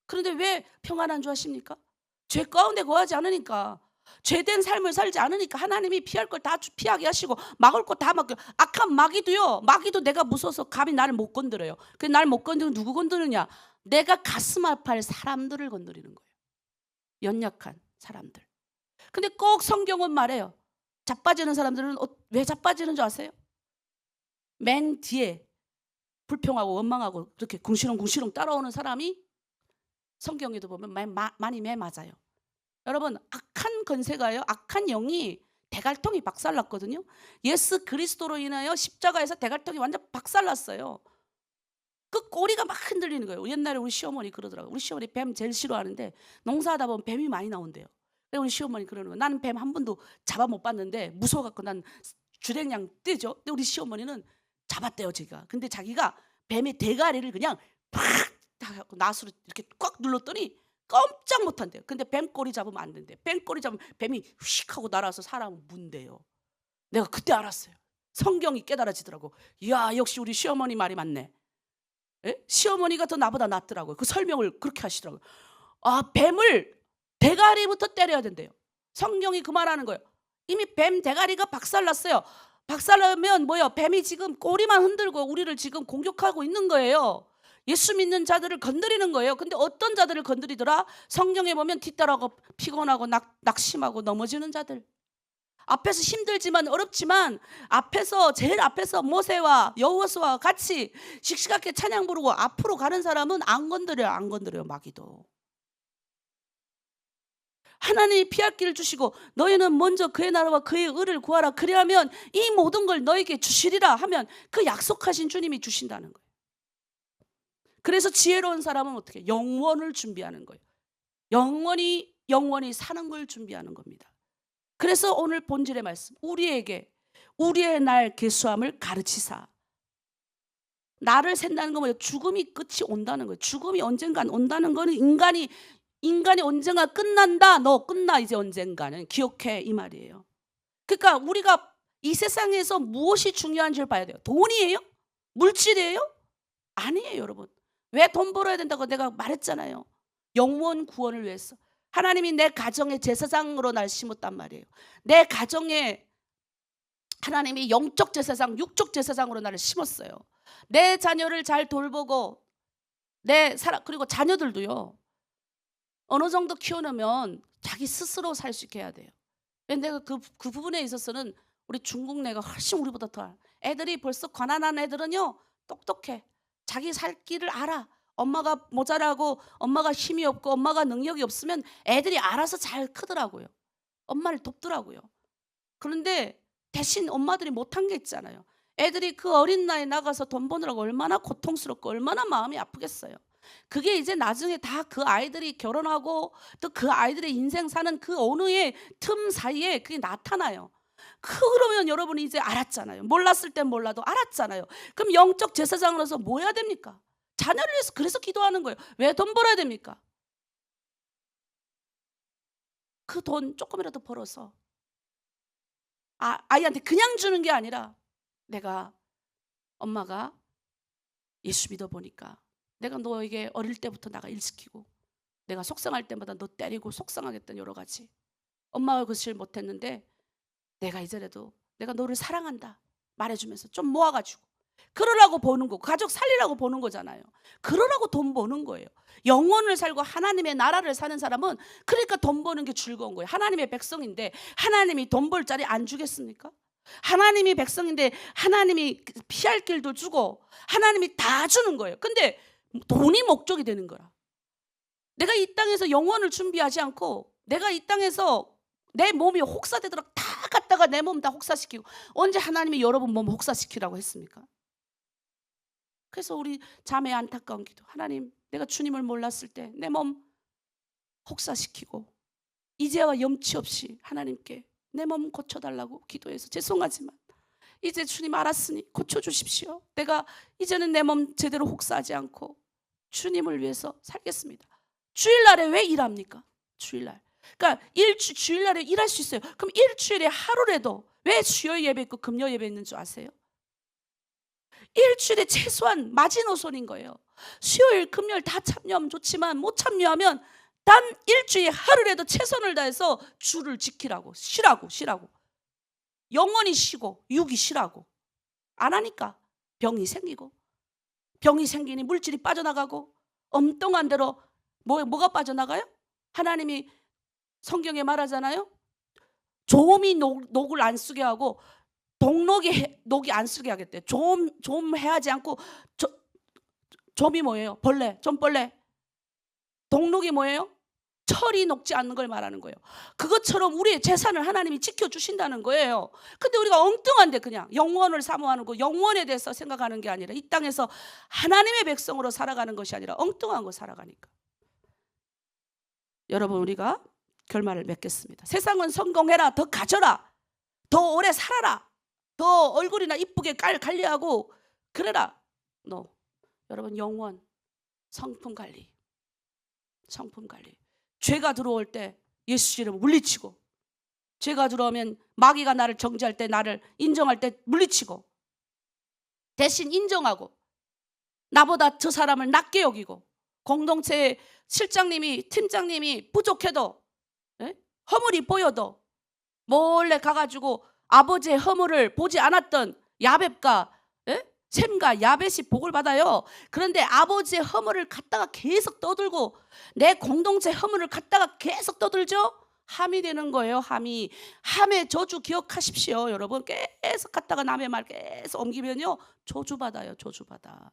그런데 왜 평안한 줄 아십니까? 죄 가운데 거하지 않으니까, 죄된 삶을 살지 않으니까 하나님이 피할 걸 다 피하게 하시고, 막을 거 다 막고, 악한 마귀도요, 마귀도 내가 무서워서 감히 나를 못 건드려요. 그 날 못 건드리면 누구 건드느냐? 내가 가슴 아파할 사람들을 건드리는 거예요. 연약한 사람들. 근데 꼭 성경은 말해요. 자빠지는 사람들은 왜 자빠지는 줄 아세요? 맨 뒤에 불평하고 원망하고 그렇게 궁시렁궁시렁 따라오는 사람이 성경에도 보면 많이 매 맞아요. 여러분, 악한 건세가요, 악한 영이 대갈통이 박살났거든요. 예수 그리스도로 인하여 십자가에서 대갈통이 완전 박살났어요. 그 꼬리가 막 흔들리는 거예요. 옛날에 우리 시어머니 그러더라고요. 우리 시어머니 뱀 제일 싫어하는데, 농사하다 보면 뱀이 많이 나온대요. 그래서 우리 시어머니 그러는 거예요. 나는 뱀 한 번도 잡아 못 봤는데 무서워갖고 난 주랭냥 뛰죠. 근데 우리 시어머니는 잡았대요, 제가. 근데 자기가 뱀의 대가리를 그냥 팍 하고 나수로 이렇게 꽉 눌렀더니 꼼짝 못한대요. 근데 뱀 꼬리 잡으면 안 된대요. 뱀 꼬리 잡으면 뱀이 휙 하고 날아서 사람을 문대요. 내가 그때 알았어요. 성경이 깨달아지더라고. 이야, 역시 우리 시어머니 말이 맞네. 에? 시어머니가 더 나보다 낫더라고요. 그 설명을 그렇게 하시더라고요. 뱀을 대가리부터 때려야 된대요. 성경이 그 말하는 거예요. 이미 뱀 대가리가 박살났어요. 박살나면 뭐예요? 뱀이 지금 꼬리만 흔들고 우리를 지금 공격하고 있는 거예요. 예수 믿는 자들을 건드리는 거예요. 근데 어떤 자들을 건드리더라? 성경에 보면 뒤따라고 피곤하고 낙심하고 넘어지는 자들. 앞에서 힘들지만 어렵지만 제일 앞에서 모세와 여호수아와 같이 씩씩하게 찬양 부르고 앞으로 가는 사람은 안 건드려요. 마귀도. 하나님이 피할 길을 주시고, 너희는 먼저 그의 나라와 그의 의를 구하라. 그리하면 이 모든 걸 너에게 주시리라 하면, 그 약속하신 주님이 주신다는 거예요. 그래서 지혜로운 사람은 어떻게? 영원을 준비하는 거예요. 영원히 사는 걸 준비하는 겁니다. 그래서 오늘 본질의 말씀, 우리에게 우리의 날 계수함을 가르치사. 나를 샌다는 건 뭐예요? 죽음이 끝이 온다는 거예요. 죽음이 언젠간 온다는 거는 인간이 언젠가 끝난다. 너 끝나 이제 언젠가는 기억해 이 말이에요. 그러니까 우리가 이 세상에서 무엇이 중요한지를 봐야 돼요. 돈이에요? 물질이에요? 아니에요, 여러분. 왜 돈 벌어야 된다고 내가 말했잖아요. 영원 구원을 위해서. 하나님이 내 가정의 제사장으로 날 심었단 말이에요. 내 가정에 하나님이 영적 제사장, 육적 제사장으로 나를 심었어요. 내 자녀를 잘 돌보고 그리고 자녀들도요. 어느 정도 키워놓으면 자기 스스로 살 수 있게 해야 돼요. 내가 그 부분에 있어서는 우리 중국 내가 훨씬 우리보다 더 애들이 벌써 가난한 애들은요 똑똑해. 자기 살 길을 알아. 엄마가 모자라고 엄마가 힘이 없고 엄마가 능력이 없으면 애들이 알아서 잘 크더라고요. 엄마를 돕더라고요. 그런데 대신 엄마들이 못한 게 있잖아요. 애들이 그 어린 나이에 나가서 돈 버느라고 얼마나 고통스럽고 얼마나 마음이 아프겠어요. 그게 이제 나중에 다 그 아이들이 결혼하고 또 그 아이들의 인생 사는 그 어느의 틈 사이에 그게 나타나요. 그러면 여러분이 이제 알았잖아요. 몰랐을 땐 몰라도 알았잖아요. 그럼 영적 제사장으로서 뭐 해야 됩니까? 자녀를 위해서 그래서 기도하는 거예요. 왜 돈 벌어야 됩니까? 그 돈 조금이라도 벌어서 아이한테 그냥 주는 게 아니라 내가 엄마가 예수 믿어보니까 내가 너에게 어릴 때부터 나가 일시키고 내가 속상할 때마다 너 때리고 속상하겠던 여러 가지 엄마가 그것을 못했는데 내가 이제라도 내가 너를 사랑한다 말해주면서 좀 모아가지고 그러라고 버는 거 가족 살리라고 버는 거잖아요. 그러라고 돈 버는 거예요. 영혼을 살고 하나님의 나라를 사는 사람은 그러니까 돈 버는 게 즐거운 거예요. 하나님의 백성인데 하나님이 돈 벌 자리 안 주겠습니까? 하나님이 백성인데 하나님이 피할 길도 주고 하나님이 다 주는 거예요. 근데 돈이 목적이 되는 거라. 내가 이 땅에서 영혼을 준비하지 않고 내가 이 땅에서 내 몸이 혹사되도록 다 갖다가 내 몸 다 혹사시키고 언제 하나님이 여러분 몸 혹사시키라고 했습니까? 그래서 우리 자매의 안타까운 기도, 하나님 내가 주님을 몰랐을 때 내 몸 혹사시키고 이제와 염치 없이 하나님께 내 몸 고쳐달라고 기도해서 죄송하지만 이제 주님 알았으니 고쳐주십시오. 내가 이제는 내 몸 제대로 혹사하지 않고 주님을 위해서 살겠습니다. 주일날에 왜 일합니까? 주일날. 그러니까 주일날에 일할 수 있어요. 그럼 일주일에 하루라도 왜 수요 예배 있고 금요 예배 있는 줄 아세요? 일주일에 최소한 마지노선인 거예요. 수요일 금요일 다 참여하면 좋지만 못 참여하면 단 일주일에 하루라도 최선을 다해서 주를 지키라고. 쉬라고. 영원히 쉬고 육이 쉬라고. 안 하니까 병이 생기니 물질이 빠져나가고 엉뚱한 대로 뭐가 빠져나가요? 하나님이 성경에 말하잖아요. 조음이 녹을 안 쓰게 하고 녹이 안 쓰게 하겠대. 좀 해하지 않고 좀이 뭐예요? 좀벌레. 동록이 뭐예요? 철이 녹지 않는 걸 말하는 거예요. 그것처럼 우리의 재산을 하나님이 지켜주신다는 거예요. 근데 우리가 엉뚱한데 그냥 영원을 사모하는 거, 영원에 대해서 생각하는 게 아니라 이 땅에서 하나님의 백성으로 살아가는 것이 아니라 엉뚱한 거 살아가니까. 여러분 우리가 결말을 맺겠습니다. 세상은 성공해라, 더 가져라, 더 오래 살아라, 더 얼굴이나 이쁘게 관리하고 그래라. 여러분 영원, 성품 관리. 죄가 들어올 때 예수 이름 물리치고, 죄가 들어오면 마귀가 나를 정죄할 때, 나를 인정할 때 물리치고, 대신 인정하고 나보다 저 사람을 낮게 여기고, 공동체 실장님이 팀장님이 부족해도 허물이 보여도 몰래 가가지고 아버지의 허물을 보지 않았던 야벳과 셈과 야벳이 복을 받아요. 그런데 아버지의 허물을 갖다가 계속 떠들고 내 공동체 허물을 갖다가 계속 떠들죠. 함이 되는 거예요. 함의 저주 기억하십시오. 여러분 계속 갖다가 남의 말 계속 옮기면요 저주받아요. 저주받아.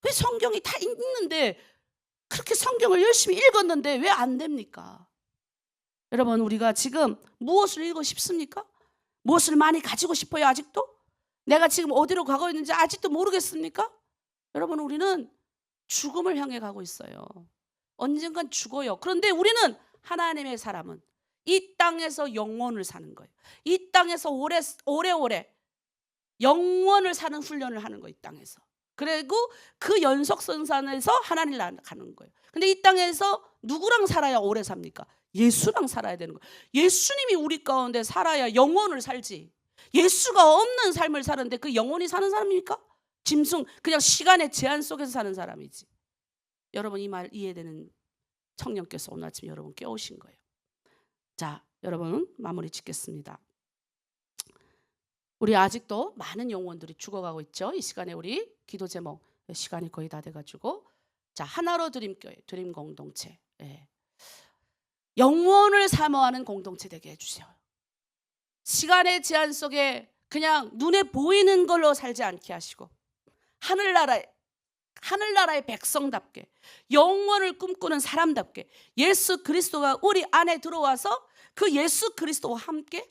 왜 성경이 다 읽는데 그렇게 성경을 열심히 읽었는데 왜 안 됩니까? 여러분 우리가 지금 무엇을 읽고 싶습니까? 무엇을 많이 가지고 싶어요? 아직도? 내가 지금 어디로 가고 있는지 아직도 모르겠습니까? 여러분 우리는 죽음을 향해 가고 있어요. 언젠간 죽어요. 그런데 우리는 하나님의 사람은 이 땅에서 영원을 사는 거예요. 이 땅에서 오래오래 영원을 사는 훈련을 하는 거예요, 이 땅에서. 그리고 그 연속선상에서 하나님을 가는 거예요. 근데 이 땅에서 누구랑 살아야 오래 삽니까? 예수랑 살아야 되는 거예요. 예수님이 우리 가운데 살아야 영원을 살지. 예수가 없는 삶을 사는데 그 영원히 사는 사람입니까? 짐승, 그냥 시간의 제한 속에서 사는 사람이지. 여러분, 이 말 이해되는 청년께서 오늘 아침 여러분 깨우신 거예요. 자, 여러분 마무리 짓겠습니다. 우리 아직도 많은 영혼들이 죽어가고 있죠. 이 시간에 우리 기도 제목, 시간이 거의 다 돼가지고, 자, 하나로 드림교회, 드림 공동체, 영혼을 사모하는 공동체 되게 해주세요. 시간의 제한 속에 그냥 눈에 보이는 걸로 살지 않게 하시고, 하늘나라의 백성답게, 영원을 꿈꾸는 사람답게 예수 그리스도가 우리 안에 들어와서 그 예수 그리스도와 함께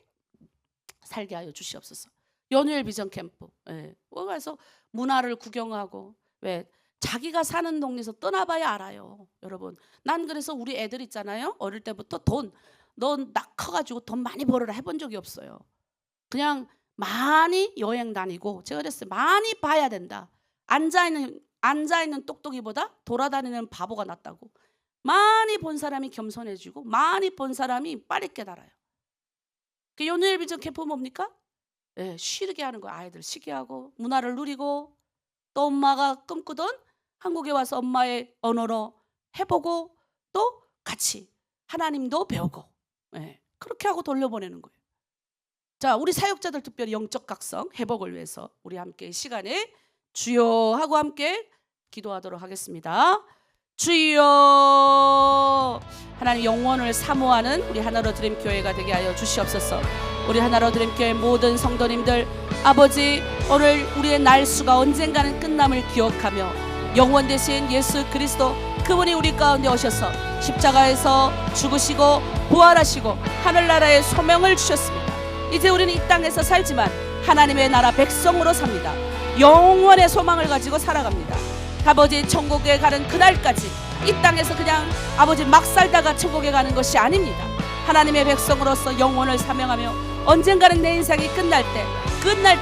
살게 하여 주시옵소서. 연휴일 비전 캠프, 가서 문화를 구경하고, 왜 자기가 사는 동네에서 떠나봐야 알아요. 여러분, 난 그래서 우리 애들 있잖아요, 어릴 때부터 넌 나 커가지고 돈 많이 벌어라 해본 적이 없어요. 그냥 많이 여행 다니고, 제가 그랬어요. 많이 봐야 된다. 앉아있는 똑똑이보다 돌아다니는 바보가 낫다고. 많이 본 사람이 겸손해지고, 많이 본 사람이 빨리 깨달아요. 그 연휴일 비전 캠프 뭡니까? 쉬게 하는 거예요. 아이들 쉬게 하고, 문화를 누리고, 또 엄마가 꿈꾸던 한국에 와서 엄마의 언어로 해보고, 또 같이 하나님도 배우고, 그렇게 하고 돌려보내는 거예요. 자, 우리 사역자들 특별히 영적 각성 회복을 위해서 우리 함께 이 시간에 주여 하고 함께 기도하도록 하겠습니다. 주여, 하나님 영원을 사모하는 우리 하나로 드림 교회가 되게 하여 주시옵소서. 우리 하나로 드림 교회 모든 성도님들, 아버지, 오늘 우리의 날수가 언젠가는 끝남을 기억하며 영원 대신 예수 그리스도, 그분이 우리 가운데 오셔서 십자가에서 죽으시고 부활하시고 하늘나라의 소명을 주셨습니다. 이제 우리는 이 땅에서 살지만 하나님의 나라 백성으로 삽니다. 영원의 소망을 가지고 살아갑니다. 아버지, 천국에 가는 그날까지 이 땅에서 그냥 아버지 막 살다가 천국에 가는 것이 아닙니다. 하나님의 백성으로서 영원을 사명하며 언젠가는 내 인생이 끝날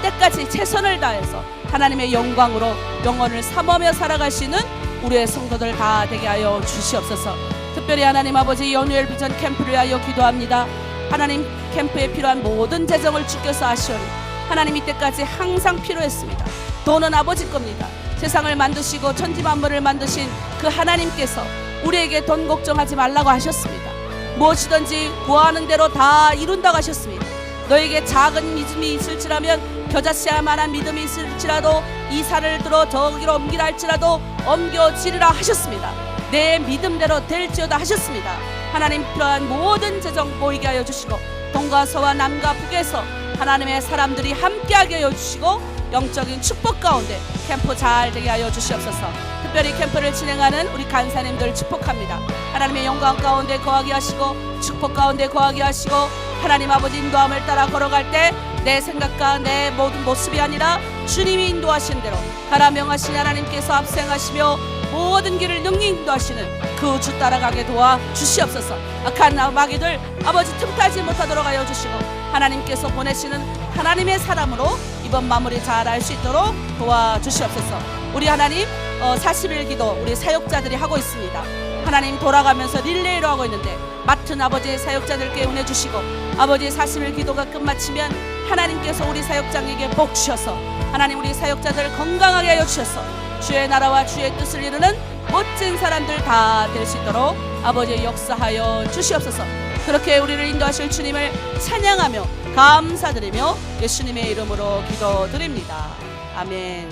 때까지 최선을 다해서 하나님의 영광으로 영원을 사모하며 살아가시는 우리의 성도들 다 되게 하여 주시옵소서. 특별히 하나님 아버지, 연휴일 비전 캠프를 위하여 기도합니다. 하나님, 캠프에 필요한 모든 재정을 주께서 아시오니 하나님, 이때까지 항상 필요했습니다. 돈은 아버지 겁니다. 세상을 만드시고 천지만물을 만드신 그 하나님께서 우리에게 돈 걱정하지 말라고 하셨습니다. 무엇이든지 구하는 대로 다 이룬다고 하셨습니다. 너에게 작은 믿음이 있을지라면 겨자씨만한 믿음이 있을지라도 이 산을 들어 저기로 옮기라 할지라도 옮겨지리라 하셨습니다. 내 믿음대로 될지어다 하셨습니다. 하나님, 필요한 모든 재정 보이게 하여 주시고, 동과 서와 남과 북에서 하나님의 사람들이 함께하게 하여 주시고, 영적인 축복 가운데 캠프 잘 되게 하여 주시옵소서. 특별히 캠프를 진행하는 우리 간사님들 축복합니다. 하나님의 영광 가운데 거하게 하시고, 축복 가운데 거하게 하시고, 하나님 아버지 인도함을 따라 걸어갈 때 내 생각과 내 모든 모습이 아니라 주님이 인도하신 대로 가라 명하신 하나님께서 앞생하시며 모든 길을 능히 인도하시는 그 주 따라가게 도와 주시옵소서. 악한 마귀들 아버지 틈타지 못하도록 하여 주시고, 하나님께서 보내시는 하나님의 사람으로 이번 마무리 잘 할 수 있도록 도와주시옵소서. 우리 하나님, 40일 기도 우리 사역자들이 하고 있습니다. 하나님, 돌아가면서 릴레이로 하고 있는데 맡은 아버지의 사역자들께 은혜 주시고, 아버지의 40일 기도가 끝마치면 하나님께서 우리 사역장에게 복 주셔서 하나님, 우리 사역자들 건강하게 하여 주셔서 주의 나라와 주의 뜻을 이루는 멋진 사람들 다 될 수 있도록 아버지 역사하여 주시옵소서. 그렇게 우리를 인도하실 주님을 찬양하며 감사드리며 예수님의 이름으로 기도드립니다. 아멘.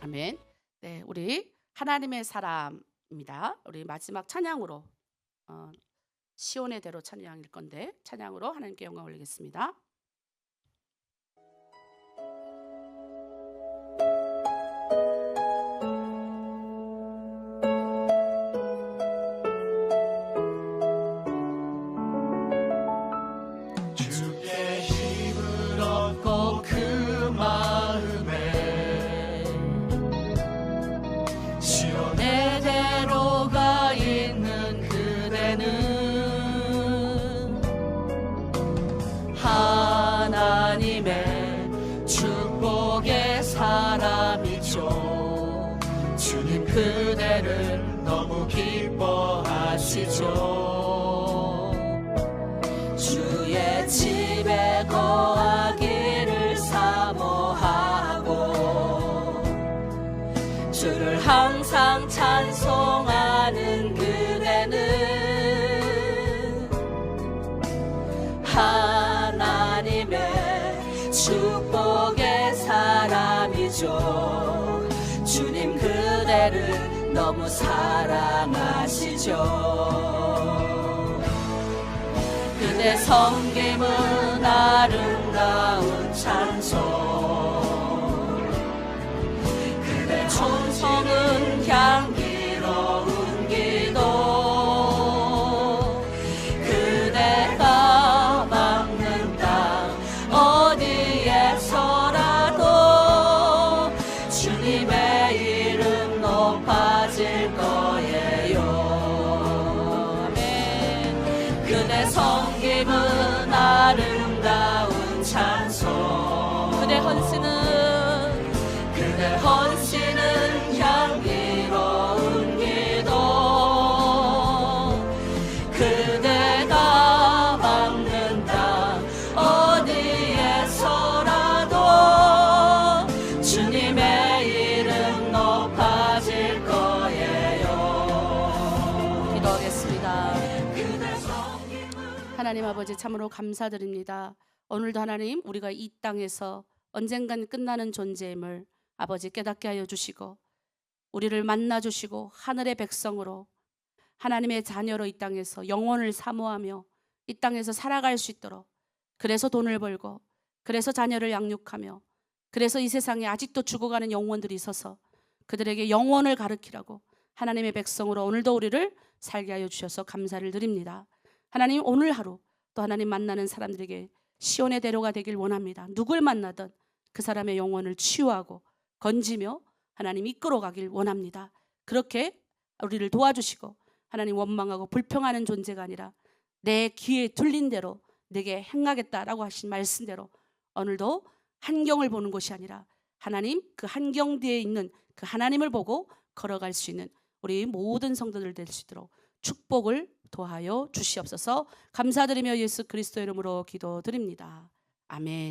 아멘. 네, 우리 하나님의 사람입니다. 우리 마지막 찬양으로 시온의 대로 찬양일 건데, 찬양으로 하나님께 영광 올리겠습니다. 주께 힘을 얻고 그 마음에 시온의 대로가 있는 그대는 하나님의 축복 그대를 너무 기뻐하시죠. 주의 집에 거하기를 사모하고 주를 항상 찬송하는 그대는 하나님의 축복의 사람이죠. 주님 그대를 너무 사랑하시죠. 그대 섬김은 아름다운 찬송, 그대 총성은 향기로운 기도, 그대가 막는 땅 어디에서라도 주님의 이름 높아질 거예요. 아멘. 그대 섬김은 아름다운 찬송, 그대 헌신은 향기로운 기도, 그대가 막는 땅 어디에서라도 주님의 이름 높아질 거예요. 기도하겠습니다. 하나님 아버지 참으로 감사드립니다. 오늘도 하나님 우리가 이 땅에서 언젠간 끝나는 존재임을 아버지 깨닫게 하여 주시고 우리를 만나 주시고 하늘의 백성으로 하나님의 자녀로 이 땅에서 영혼을 사모하며 이 땅에서 살아갈 수 있도록, 그래서 돈을 벌고 그래서 자녀를 양육하며 그래서 이 세상에 아직도 죽어가는 영혼들이 있어서 그들에게 영혼을 가르치라고 하나님의 백성으로 오늘도 우리를 살게 하여 주셔서 감사를 드립니다. 하나님 오늘 하루 또 하나님 만나는 사람들에게 시온의 대로가 되길 원합니다. 누굴 만나든 그 사람의 영혼을 치유하고 건지며 하나님 이끌어가길 원합니다. 그렇게 우리를 도와주시고 하나님 원망하고 불평하는 존재가 아니라 내 귀에 들린 대로 내게 행하겠다라고 하신 말씀대로 오늘도 한경을 보는 것이 아니라 하나님 그 한경 뒤에 있는 그 하나님을 보고 걸어갈 수 있는 우리 모든 성도들 될 수 있도록 축복을 도하여 주시옵소서. 감사드리며 예수 그리스도 이름으로 기도드립니다. 아멘.